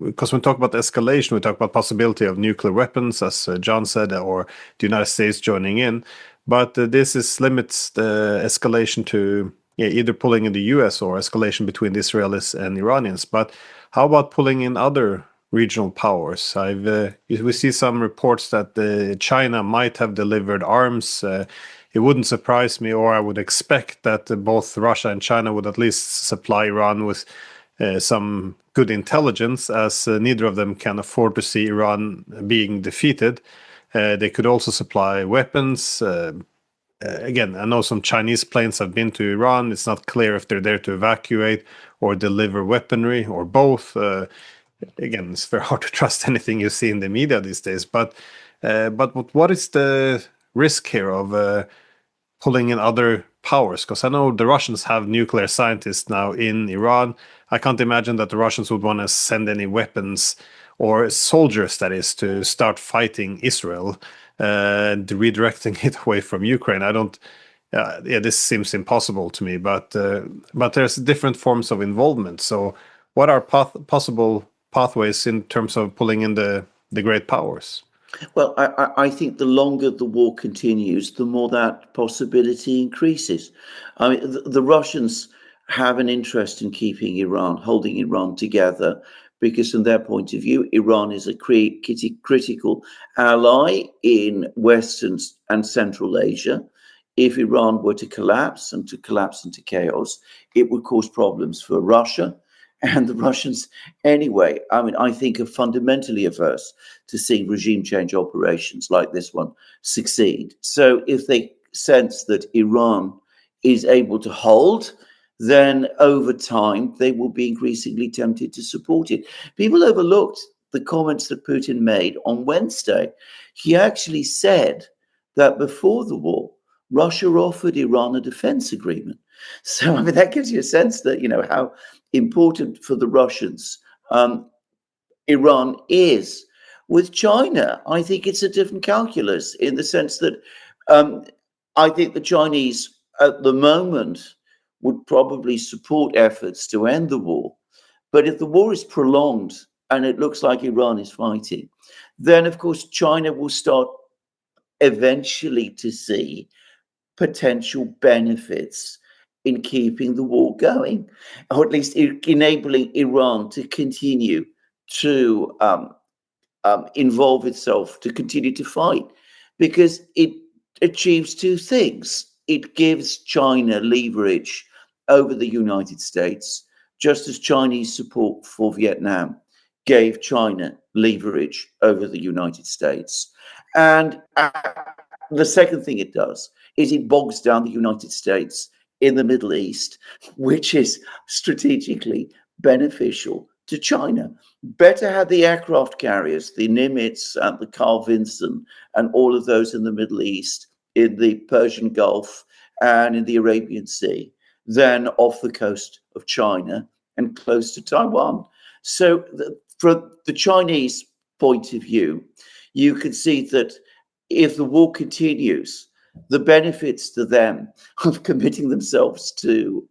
because when we talk about escalation, we talk about possibility of nuclear weapons, as John said, or the United States joining in. But this limits the escalation to either pulling in the US or escalation between the Israelis and Iranians. But how about pulling in other regional powers? We see some reports that China might have delivered arms. It wouldn't surprise me, or I would expect that both Russia and China would at least supply Iran with some good intelligence, as neither of them can afford to see Iran being defeated. They could also supply weapons. Again, I know some Chinese planes have been to Iran. It's not clear if they're there to evacuate or deliver weaponry or both. Again, it's very hard to trust anything you see in the media these days. But what is the risk here of pulling in other powers? Because I know the Russians have nuclear scientists now in Iran. I can't imagine that the Russians would want to send any weapons or soldiers, that is, to start fighting Israel and redirecting it away from Ukraine. I don't. Yeah, this seems impossible to me. But there's different forms of involvement. So, what are possible pathways in terms of pulling in the great powers? Well, I think the longer the war continues, the more that possibility increases. I mean, the Russians have an interest in keeping Iran, holding Iran together, because from their point of view, Iran is a critical ally in Western and Central Asia. If Iran were to collapse into chaos, it would cause problems for Russia. And the Russians, anyway, I mean, I think are fundamentally averse to seeing regime change operations like this one succeed. So if they sense that Iran is able to hold, then over time they will be increasingly tempted to support it. People overlooked the comments that Putin made on Wednesday. He actually said that before the war, Russia offered Iran a defense agreement. So, I mean, that gives you a sense that, how important for the Russians Iran is. With China, I think it's a different calculus in the sense that I think the Chinese at the moment would probably support efforts to end the war. But if the war is prolonged and it looks like Iran is fighting, then of course China will start eventually to see potential benefits in keeping the war going, or at least enabling Iran to continue to involve itself, to continue to fight, because it achieves two things. It gives China leverage over the United States, just as Chinese support for Vietnam gave China leverage over the United States. And the second thing it does is it bogs down the United States in the Middle East, which is strategically beneficial to China. Better have the aircraft carriers, the Nimitz and the Carl Vinson, and all of those in the Middle East, in the Persian Gulf and in the Arabian Sea, than off the coast of China and close to Taiwan. So from the Chinese point of view, you can see that if the war continues, the benefits to them of committing themselves to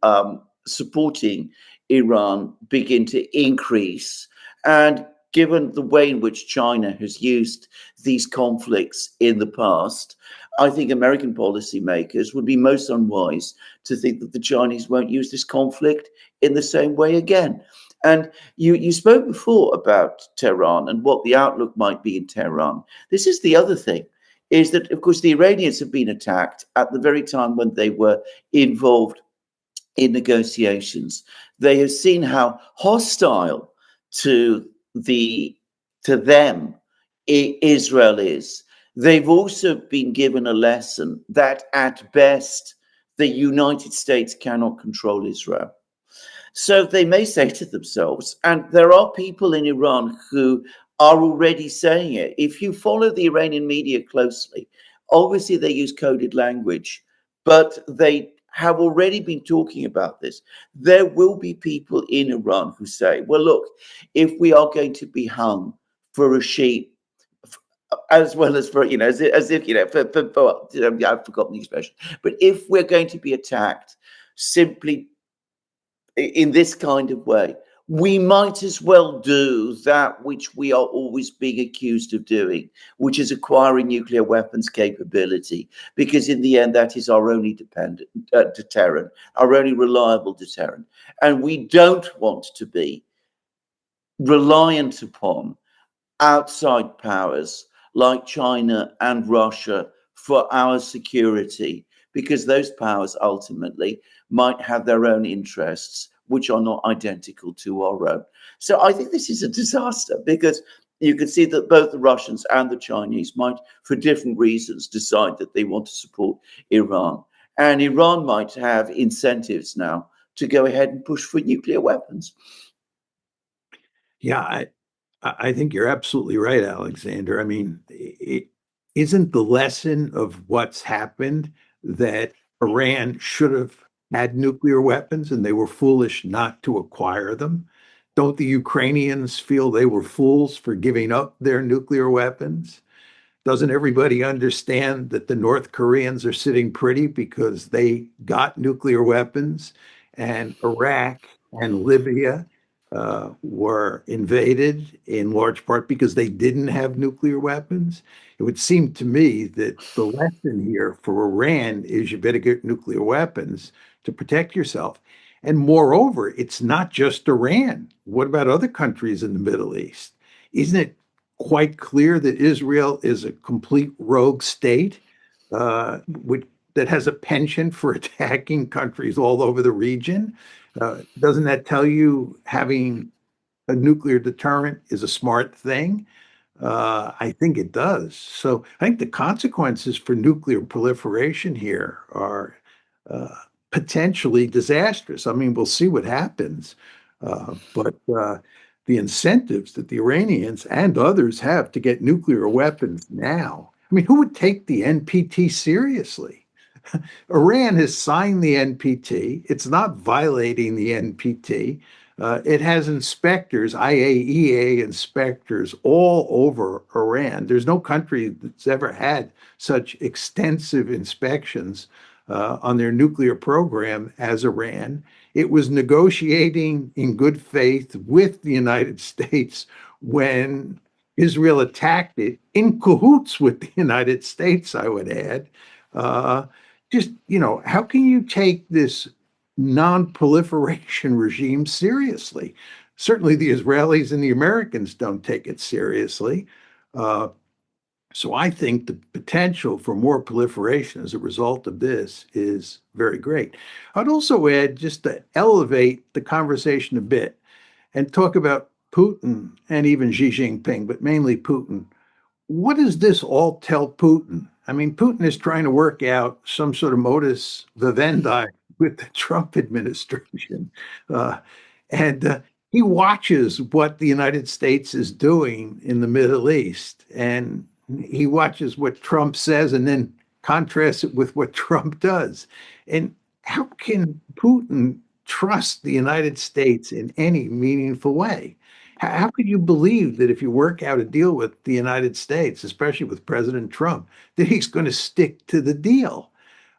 supporting Iran begin to increase. And given the way in which China has used these conflicts in the past, I think American policymakers would be most unwise to think that the Chinese won't use this conflict in the same way again. And you spoke before about Tehran and what the outlook might be in Tehran. This is the other thing, is that, of course, the Iranians have been attacked at the very time when they were involved in negotiations. They have seen how hostile to them Israel is. They've also been given a lesson that at best the United States cannot control Israel. So they may say to themselves, and there are people in Iran who are already saying it. If you follow the Iranian media closely, obviously they use coded language, but they have already been talking about this. There will be people in Iran who say, well, look, if we are going to be hung for a sheep, as well as for, as if, I've forgotten the expression, but if we're going to be attacked simply in this kind of way, we might as well do that which we are always being accused of doing, which is acquiring nuclear weapons capability, because in the end, that is our only deterrent, our only reliable deterrent. And we don't want to be reliant upon outside powers like China and Russia for our security, because those powers ultimately might have their own interests, which are not identical to our own. So I think this is a disaster, because you can see that both the Russians and the Chinese might, for different reasons, decide that they want to support Iran. And Iran might have incentives now to go ahead and push for nuclear weapons. Yeah, I think you're absolutely right, Alexander. I mean, it isn't the lesson of what's happened that Iran should have had nuclear weapons and they were foolish not to acquire them? Don't the Ukrainians feel they were fools for giving up their nuclear weapons? Doesn't everybody understand that the North Koreans are sitting pretty because they got nuclear weapons and Iraq and Libya were invaded in large part because they didn't have nuclear weapons? It would seem to me that the lesson here for Iran is you better get nuclear weapons to protect yourself. And moreover, it's not just Iran. What about other countries in the Middle East? Isn't it quite clear that Israel is a complete rogue state that has a penchant for attacking countries all over the region? Doesn't that tell you having a nuclear deterrent is a smart thing? I think it does. So I think the consequences for nuclear proliferation here are potentially disastrous. I mean, we'll see what happens. But the incentives that the Iranians and others have to get nuclear weapons now. I mean, who would take the NPT seriously? Iran has signed the NPT. It's not violating the NPT. It has inspectors, IAEA inspectors all over Iran. There's no country that's ever had such extensive inspections on their nuclear program as Iran. It was negotiating in good faith with the United States when Israel attacked it, in cahoots with the United States, I would add. How can you take this non-proliferation regime seriously? Certainly the Israelis and the Americans don't take it seriously. So I think the potential for more proliferation as a result of this is very great. I'd also add, just to elevate the conversation a bit and talk about Putin and even Xi Jinping, but mainly Putin. What does this all tell Putin? I mean, Putin is trying to work out some sort of modus vivendi with the Trump administration. And he watches what the United States is doing in the Middle East, and he watches what Trump says and then contrasts it with what Trump does. And how can Putin trust the United States in any meaningful way? How could you believe that if you work out a deal with the United States, especially with President Trump, that he's going to stick to the deal?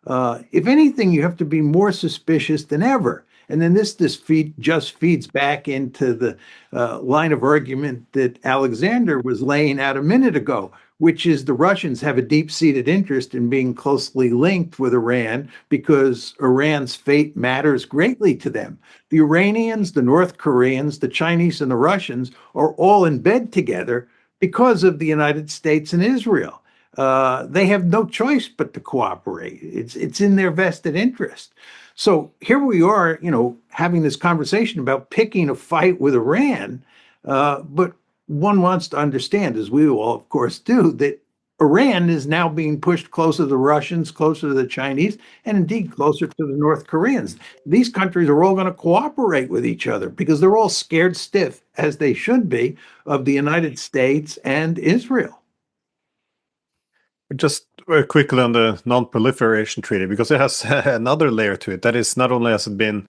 If anything, you have to be more suspicious than ever. And then this just feeds back into the line of argument that Alexander was laying out a minute ago, which is the Russians have a deep-seated interest in being closely linked with Iran because Iran's fate matters greatly to them. The Iranians, the North Koreans, the Chinese, and the Russians are all in bed together because of the United States and Israel. They have no choice but to cooperate. It's in their vested interest. So here we are, having this conversation about picking a fight with Iran, but one wants to understand, as we all, of course, do, that Iran is now being pushed closer to the Russians, closer to the Chinese, and indeed closer to the North Koreans. These countries are all going to cooperate with each other because they're all scared stiff, as they should be, of the United States and Israel. Just very quickly on the non-proliferation treaty, because it has another layer to it. That is, not only has it been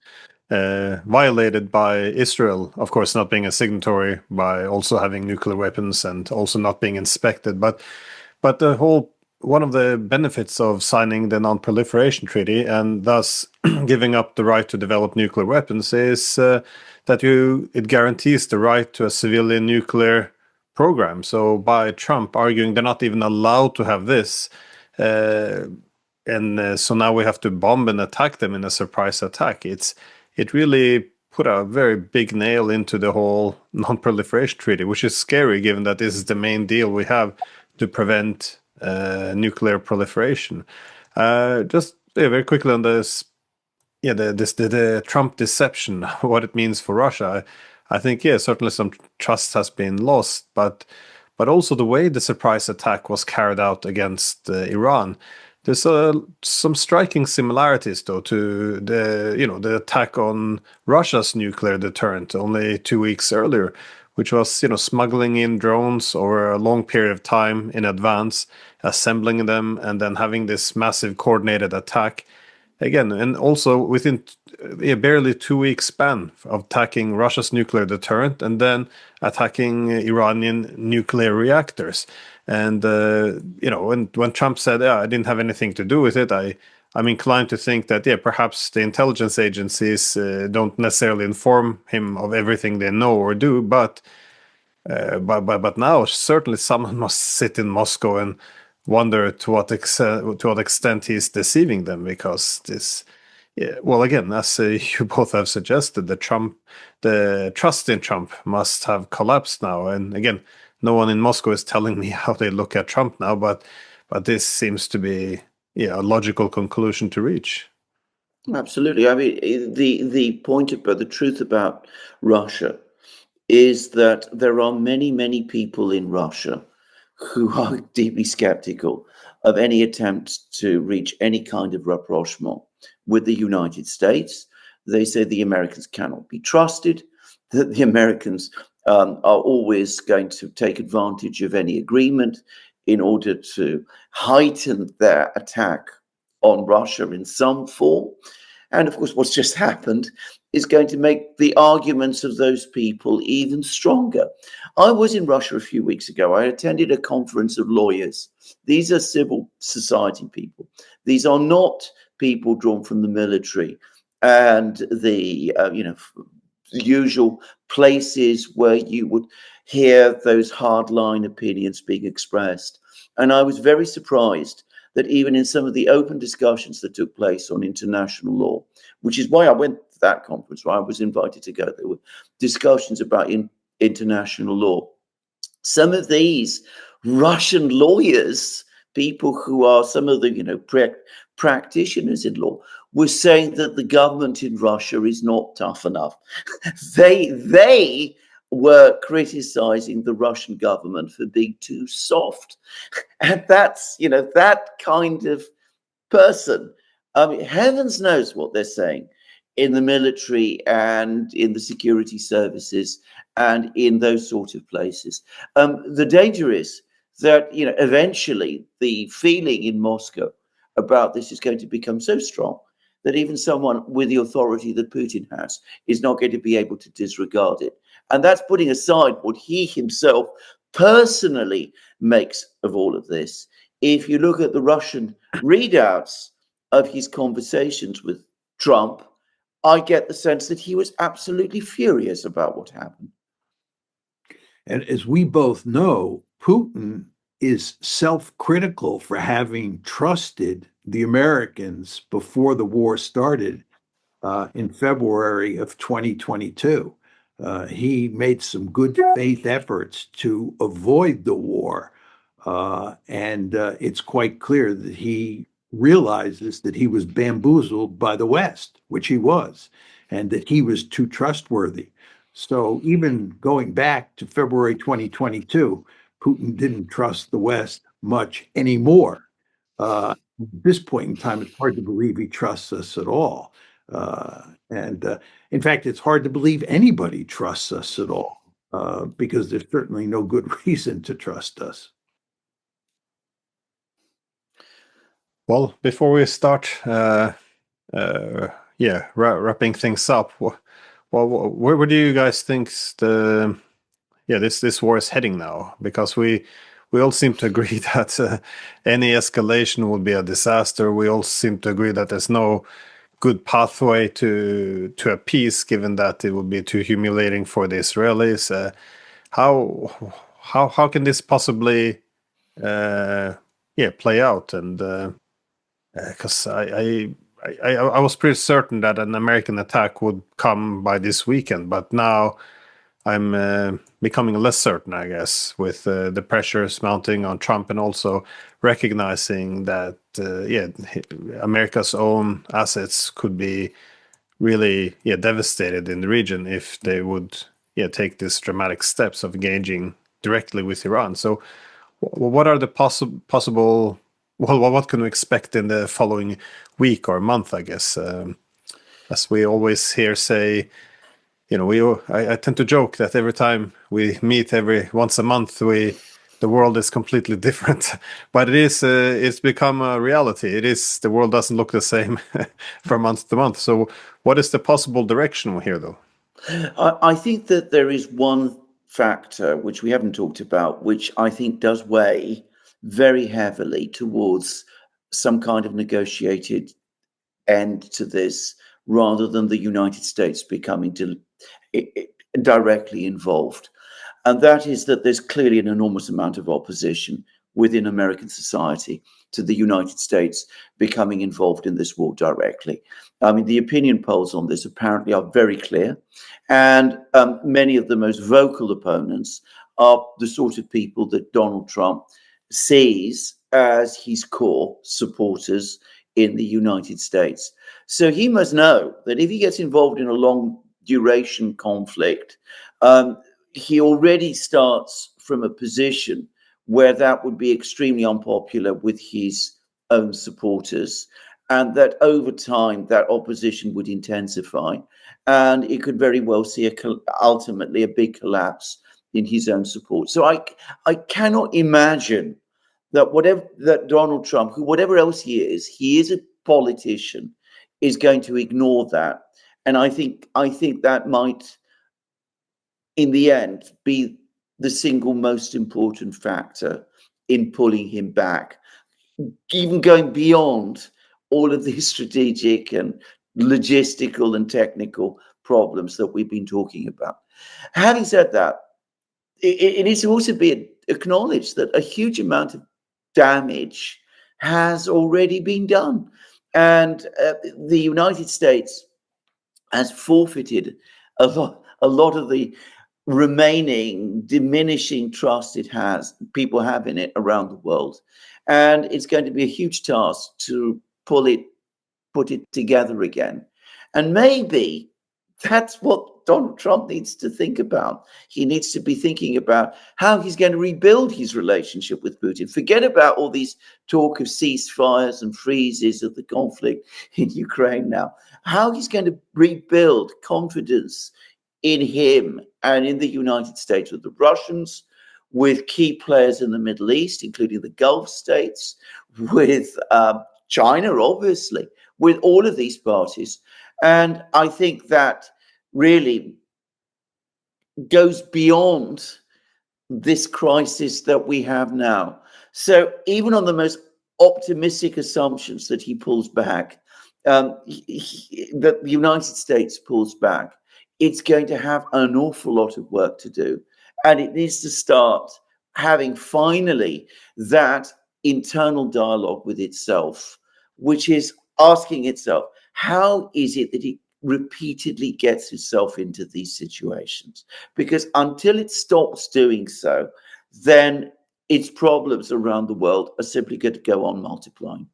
violated by Israel, of course, not being a signatory, by also having nuclear weapons and also not being inspected, but one of the benefits of signing the non-proliferation treaty and thus giving up the right to develop nuclear weapons is that it guarantees the right to a civilian nuclear program. So by Trump arguing they're not even allowed to have this, so now we have to bomb and attack them in a surprise attack. It really put a very big nail into the whole non-proliferation treaty, which is scary given that this is the main deal we have to prevent nuclear proliferation. Just very quickly on this, the Trump deception, what it means for Russia. I think, certainly some trust has been lost, but also the way the surprise attack was carried out against Iran. There's some striking similarities, though, to the attack on Russia's nuclear deterrent only 2 weeks earlier, which was smuggling in drones over a long period of time in advance, assembling them, and then having this massive coordinated attack. again, and also within a barely 2 week span of attacking Russia's nuclear deterrent and then attacking Iranian nuclear reactors. And when Trump said, "Yeah, I didn't have anything to do with it," I'm inclined to think that perhaps the intelligence agencies don't necessarily inform him of everything they know or do, but now certainly someone must sit in Moscow and wonder to what extent he's deceiving them, because this, well, again, as you both have suggested, the trust in Trump must have collapsed now. And again, no one in Moscow is telling me how they look at Trump now, but this seems to be a logical conclusion to reach. Absolutely. I mean, the point about the truth about Russia is that there are many, many people in Russia who are deeply skeptical of any attempt to reach any kind of rapprochement with the United States. They say the Americans cannot be trusted, that the Americans are always going to take advantage of any agreement in order to heighten their attack on Russia in some form. And of course, what's just happened is going to make the arguments of those people even stronger. I was in Russia a few weeks ago. I attended a conference of lawyers. These are civil society people. These are not people drawn from the military and the usual places where you would hear those hardline opinions being expressed. And I was very surprised that even in some of the open discussions that took place on international law, which is why I went to that conference, where I was invited to go, there were discussions about international law. Some of these Russian lawyers, people who are some of the practitioners in law, were saying that the government in Russia is not tough enough. They were criticizing the Russian government for being too soft. And that's, that kind of person. I mean, heavens knows what they're saying in the military and in the security services and in those sort of places. The danger is that, eventually the feeling in Moscow about this is going to become so strong that even someone with the authority that Putin has is not going to be able to disregard it. And that's putting aside what he himself personally makes of all of this. If you look at the Russian readouts of his conversations with Trump, I get the sense that he was absolutely furious about what happened. And as we both know, Putin is self-critical for having trusted the Americans before the war started in February of 2022. He made some good faith efforts to avoid the war. And it's quite clear that he realizes that he was bamboozled by the West, which he was, and that he was too trustworthy. So even going back to February 2022, Putin didn't trust the West much anymore. At this point in time, it's hard to believe he trusts us at all. And in fact, it's hard to believe anybody trusts us at all, because there's certainly no good reason to trust us. Well, before we start, wrapping things up, where do you guys think this war is heading now? Because we all seem to agree that any escalation would be a disaster. We all seem to agree that there's no good pathway to a peace, given that it would be too humiliating for the Israelis. How can this possibly play out? And because I was pretty certain that an American attack would come by this weekend, but now I'm becoming less certain, I guess, with the pressures mounting on Trump, and also recognizing that America's own assets could be really devastated in the region if they would take these dramatic steps of engaging directly with Iran. So what are the possible what can we expect in the following week or month, I guess? As we always hear say, I tend to joke that every time we meet every once a month, we the world is completely different, but it's become a reality. The world doesn't look the same from month to month. So what is the possible direction here, though? I think that there is one factor which we haven't talked about, which I think does weigh very heavily towards some kind of negotiated end to this, rather than the United States becoming directly involved. And that is that there's clearly an enormous amount of opposition within American society to the United States becoming involved in this war directly. I mean, the opinion polls on this apparently are very clear. And many of the most vocal opponents are the sort of people that Donald Trump sees as his core supporters in the United States. So he must know that if he gets involved in a long duration conflict, he already starts from a position where that would be extremely unpopular with his own supporters, and that over time that opposition would intensify, and it could very well see ultimately a big collapse in his own support. So I cannot imagine that Donald Trump, who whatever else he is a politician, is going to ignore that. And I think that might, in the end, be the single most important factor in pulling him back, even going beyond all of these strategic and logistical and technical problems that we've been talking about. Having said that, it needs to also be acknowledged that a huge amount of damage has already been done. And the United States has forfeited a lot of the remaining diminishing trust people have in it around the world. And it's going to be a huge task to put it together again. And maybe that's what Donald Trump needs to think about. He needs to be thinking about how he's going to rebuild his relationship with Putin. Forget about all these talk of ceasefires and freezes of the conflict in Ukraine now. How he's going to rebuild confidence in him and in the United States with the Russians, with key players in the Middle East, including the Gulf states, with China, obviously, with all of these parties. And I think that really goes beyond this crisis that we have now. So even on the most optimistic assumptions that he pulls back, that the United States pulls back, it's going to have an awful lot of work to do. And it needs to start having finally that internal dialogue with itself, which is asking itself, how is it that it repeatedly gets itself into these situations? Because until it stops doing so, then its problems around the world are simply going to go on multiplying.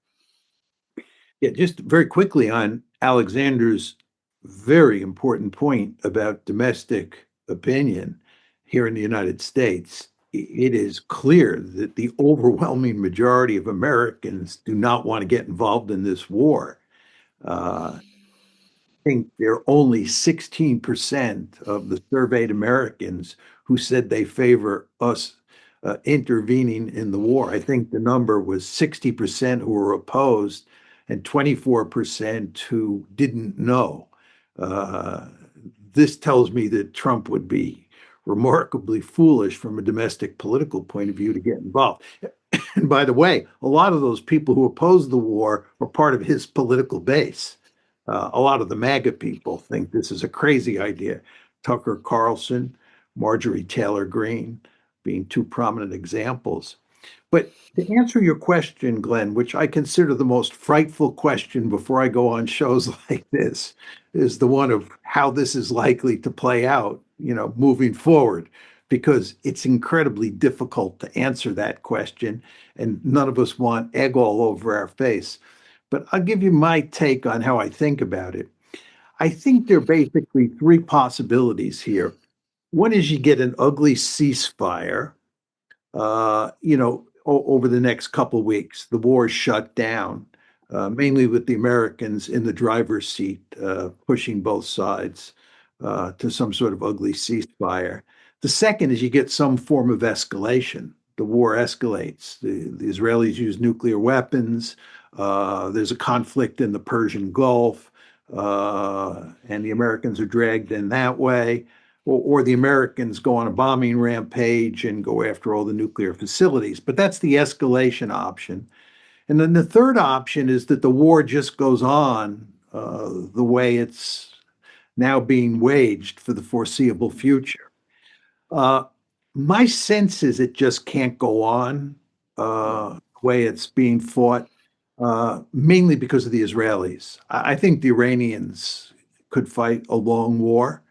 Yeah, just very quickly on Alexander's very important point about domestic opinion here in the United States. It is clear that the overwhelming majority of Americans do not want to get involved in this war. I think there are only 16% of the surveyed Americans who said they favor us intervening in the war. I think the number was 60% who were opposed and 24% who didn't know. This tells me that Trump would be remarkably foolish from a domestic political point of view to get involved. And by the way, a lot of those people who oppose the war are part of his political base. A lot of the MAGA people think this is a crazy idea. Tucker Carlson, Marjorie Taylor Greene being two prominent examples. But to answer your question, Glenn, which I consider the most frightful question before I go on shows like this, is the one of how this is likely to play out, moving forward, because it's incredibly difficult to answer that question, and none of us want egg all over our face. But I'll give you my take on how I think about it. I think there are basically three possibilities here. One is you get an ugly ceasefire, over the next couple of weeks. The war is shut down, mainly with the Americans in the driver's seat, pushing both sides to some sort of ugly ceasefire. The second is you get some form of escalation, the war escalates. The Israelis use nuclear weapons. There's a conflict in the Persian Gulf, and the Americans are dragged in that way. Or the Americans go on a bombing rampage and go after all the nuclear facilities. But that's the escalation option. And then the third option is that the war just goes on the way it's now being waged for the foreseeable future. My sense is it just can't go on the way it's being fought, mainly because of the Israelis. I think the Iranians could fight a long war.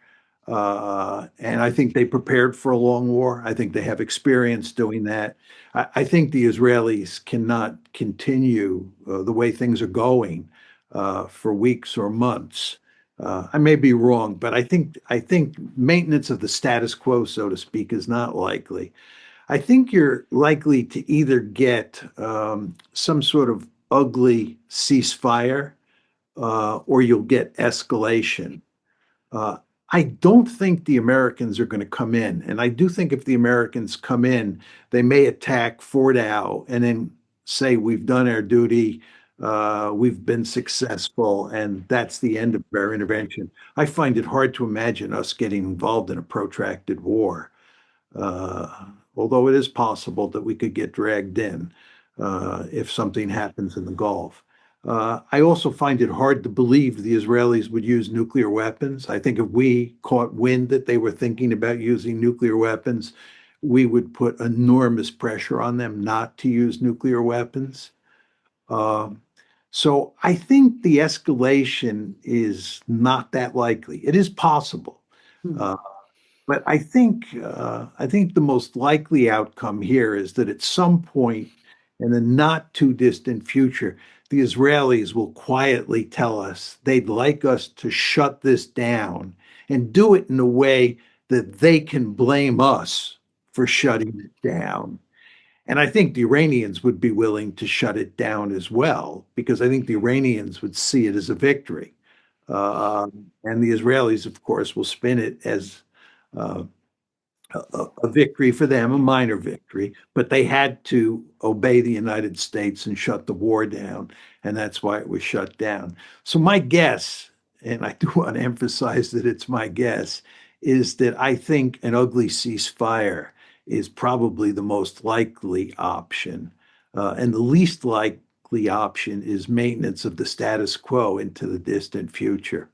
And I think they prepared for a long war. I think they have experience doing that. I think the Israelis cannot continue the way things are going for weeks or months. I may be wrong, but I think maintenance of the status quo, so to speak, is not likely. I think you're likely to either get some sort of ugly ceasefire or you'll get escalation. Uh, I don't think the Americans are going to come in. And I do think if the Americans come in, they may attack Fort Howe and then say, we've done our duty, we've been successful, and that's the end of our intervention. I find it hard to imagine us getting involved in a protracted war, although it is possible that we could get dragged in if something happens in the Gulf. I also find it hard to believe the Israelis would use nuclear weapons. I think if we caught wind that they were thinking about using nuclear weapons, we would put enormous pressure on them not to use nuclear weapons. So I think the escalation is not that likely. It is possible. Uh, but I think the most likely outcome here is that at some point in the not too distant future, the Israelis will quietly tell us they'd like us to shut this down and do it in a way that they can blame us for shutting it down. And I think the Iranians would be willing to shut it down as well, because I think the Iranians would see it as a victory. And the Israelis, of course, will spin it as uh, a victory for them, a minor victory, but they had to obey the United States and shut the war down, and that's why it was shut down. So my guess, and I do want to emphasize that it's my guess, is that I think an ugly ceasefire is probably the most likely option, and the least likely option is maintenance of the status quo into the distant future.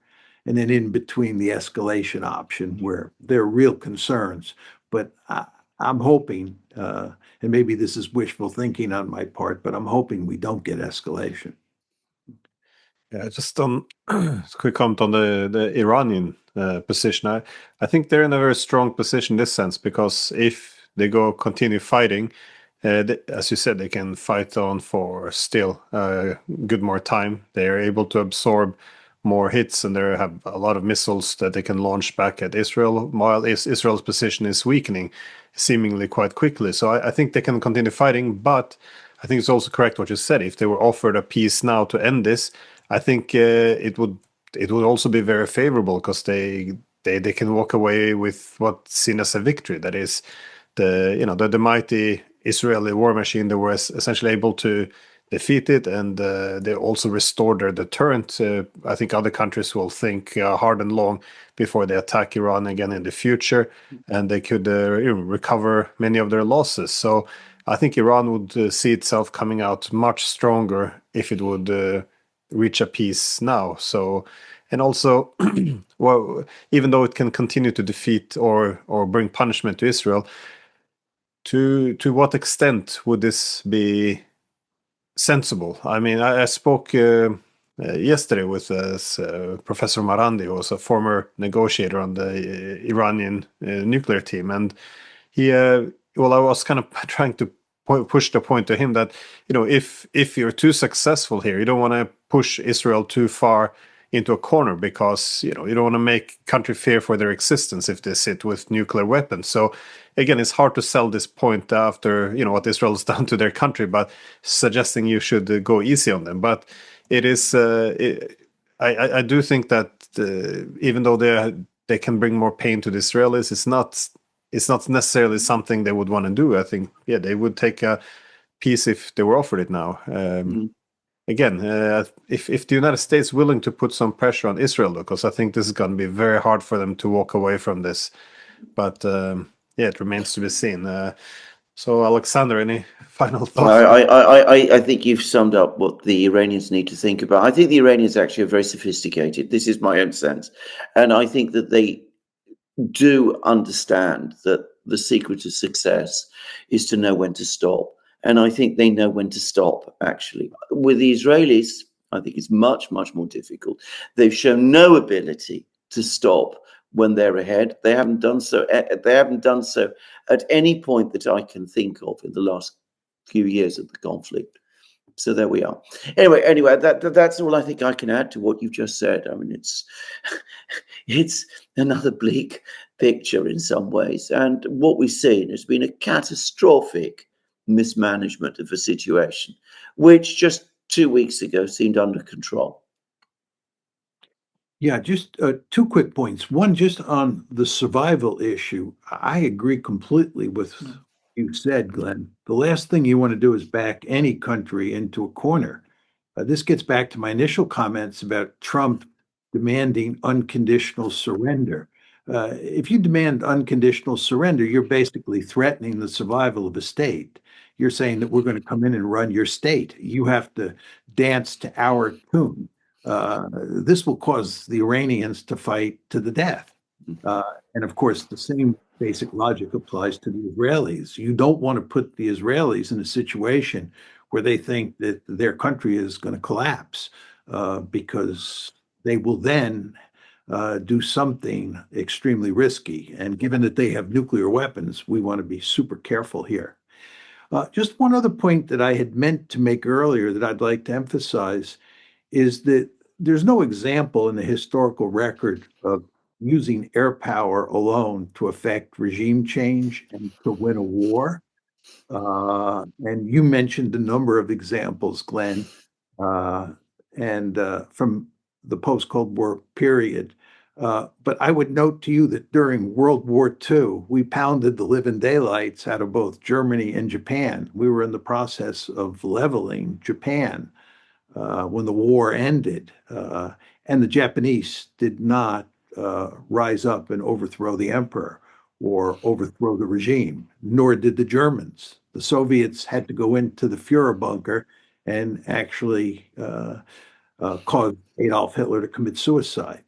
And then in between the escalation option where there are real concerns. But I'm hoping, and maybe this is wishful thinking on my part, but I'm hoping we don't get escalation. Yeah, just on quick comment on the Iranian position. I think they're in a very strong position in this sense, because if they continue fighting, as you said, they can fight on for still good more time. They are able to absorb more hits, and they have a lot of missiles that they can launch back at Israel, while Israel's position is weakening seemingly quite quickly. So I think they can continue fighting, but I think it's also correct what you said. If they were offered a peace now to end this, I think it would also be very favorable, because they can walk away with what's seen as a victory. That is the mighty Israeli war machine. They were essentially able to defeat it, and they also restored their deterrent. I think other countries will think hard and long before they attack Iran again in the future, and they could recover many of their losses. So I think Iran would see itself coming out much stronger if it would reach a peace now. So, and also, well, even though it can continue to defeat or bring punishment to Israel, to what extent would this be sensible? I mean, I spoke yesterday with Professor Marandi, who was a former negotiator on the Iranian nuclear team, and he, well, I was kind of trying to push the point to him that, if you're too successful here, you don't want to push Israel too far into a corner, because you don't want to make country fear for their existence if they sit with nuclear weapons. So again, it's hard to sell this point after what Israel's done to their country, but suggesting you should go easy on them. But it is I do think that even though they can bring more pain to the Israelis, it's not it's not necessarily something they would want to do. I think, yeah, they would take a peace if they were offered it now. Again, if the United States willing to put some pressure on Israel, because I think this is going to be very hard for them to walk away from this. But yeah, it remains to be seen. So, Alexander, any final thoughts? I think you've summed up what the Iranians need to think about. I think the Iranians actually are very sophisticated. This is my own sense. And I think that they do understand that the secret of success is to know when to stop. And I think they know when to stop, actually. With the Israelis, I think it's much, much more difficult. They've shown no ability to stop when they're ahead. They haven't done so. They haven't done so at any point that I can think of in the last few years of the conflict. So there we are. Anyway, that's all I think I can add to what you've just said. I mean, it's another bleak picture in some ways, and what we've seen has been a catastrophic mismanagement of a situation, which just 2 weeks ago seemed under control. Yeah, just two quick points. One, just on the survival issue. I agree completely with what you said, Glenn. The last thing you want to do is back any country into a corner. This gets back to my initial comments about Trump demanding unconditional surrender. If you demand unconditional surrender, you're basically threatening the survival of a state. You're saying that we're going to come in and run your state. You have to dance to our tune. This will cause the Iranians to fight to the death. And of course, the same basic logic applies to the Israelis. You don't want to put the Israelis in a situation where they think that their country is going to collapse because they will then do something extremely risky. And given that they have nuclear weapons, we want to be super careful here. Just one other point that I had meant to make earlier that I'd like to emphasize is that there's no example in the historical record of using air power alone to affect regime change and to win a war. And you mentioned a number of examples, Glenn, and from the post-Cold War period. But I would note to you that during World War II, we pounded the living daylights out of both Germany and Japan. We were in the process of leveling Japan when the war ended. And the Japanese did not rise up and overthrow the emperor or overthrow the regime, nor did the Germans. The Soviets had to go into the Führer bunker and actually cause Adolf Hitler to commit suicide.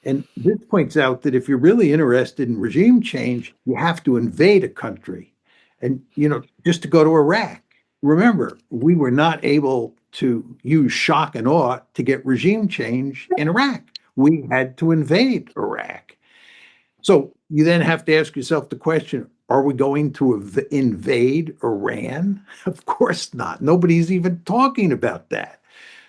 And this points out that if you're really interested in regime change, you have to invade a country. And, just to go to Iraq, remember, we were not able to use shock and awe to get regime change in Iraq. We had to invade Iraq. So you then have to ask yourself the question, are we going to invade Iran? Of course not. Nobody's even talking about that.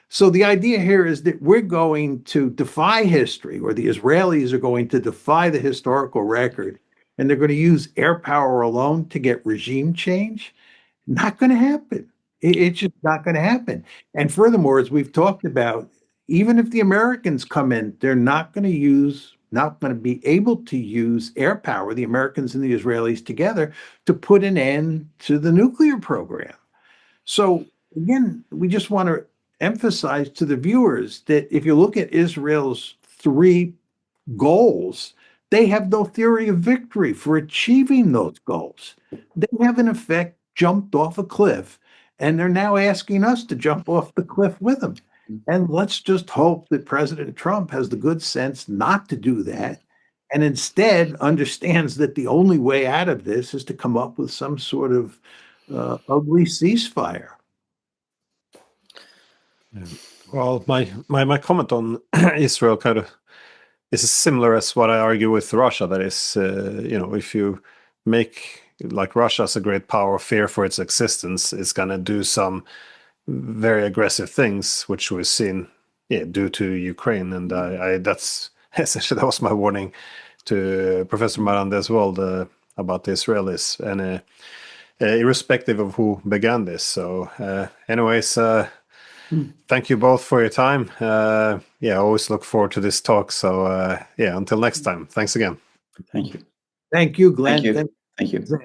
So the idea here is that we're going to defy history, or the Israelis are going to defy the historical record, and they're going to use air power alone to get regime change. Not going to happen. It's just not going to happen. And furthermore, as we've talked about, even if the Americans come in, they're not going to be able to use air power, the Americans and the Israelis together, to put an end to the nuclear program. So again, we just want to emphasize to the viewers that if you look at Israel's 3 goals, they have no theory of victory for achieving those goals. They have, in effect, jumped off a cliff, and they're now asking us to jump off the cliff with them. And let's just hope that President Trump has the good sense not to do that, and instead understands that the only way out of this is to come up with some sort of ugly ceasefire. Well, my comment on Israel kind of is similar as what I argue with Russia. That is, if you make like Russia as a great power fear for its existence, it's going to do some very aggressive things, which we've seen due to Ukraine. And that's essentially, that was my warning to Professor Marande as well, about the Israelis, and irrespective of who began this. So anyways, thank you both for your time. I always look forward to this talk. So until next time, thanks again. Thank you. Thank you, Glenn. Thank you. Thank you.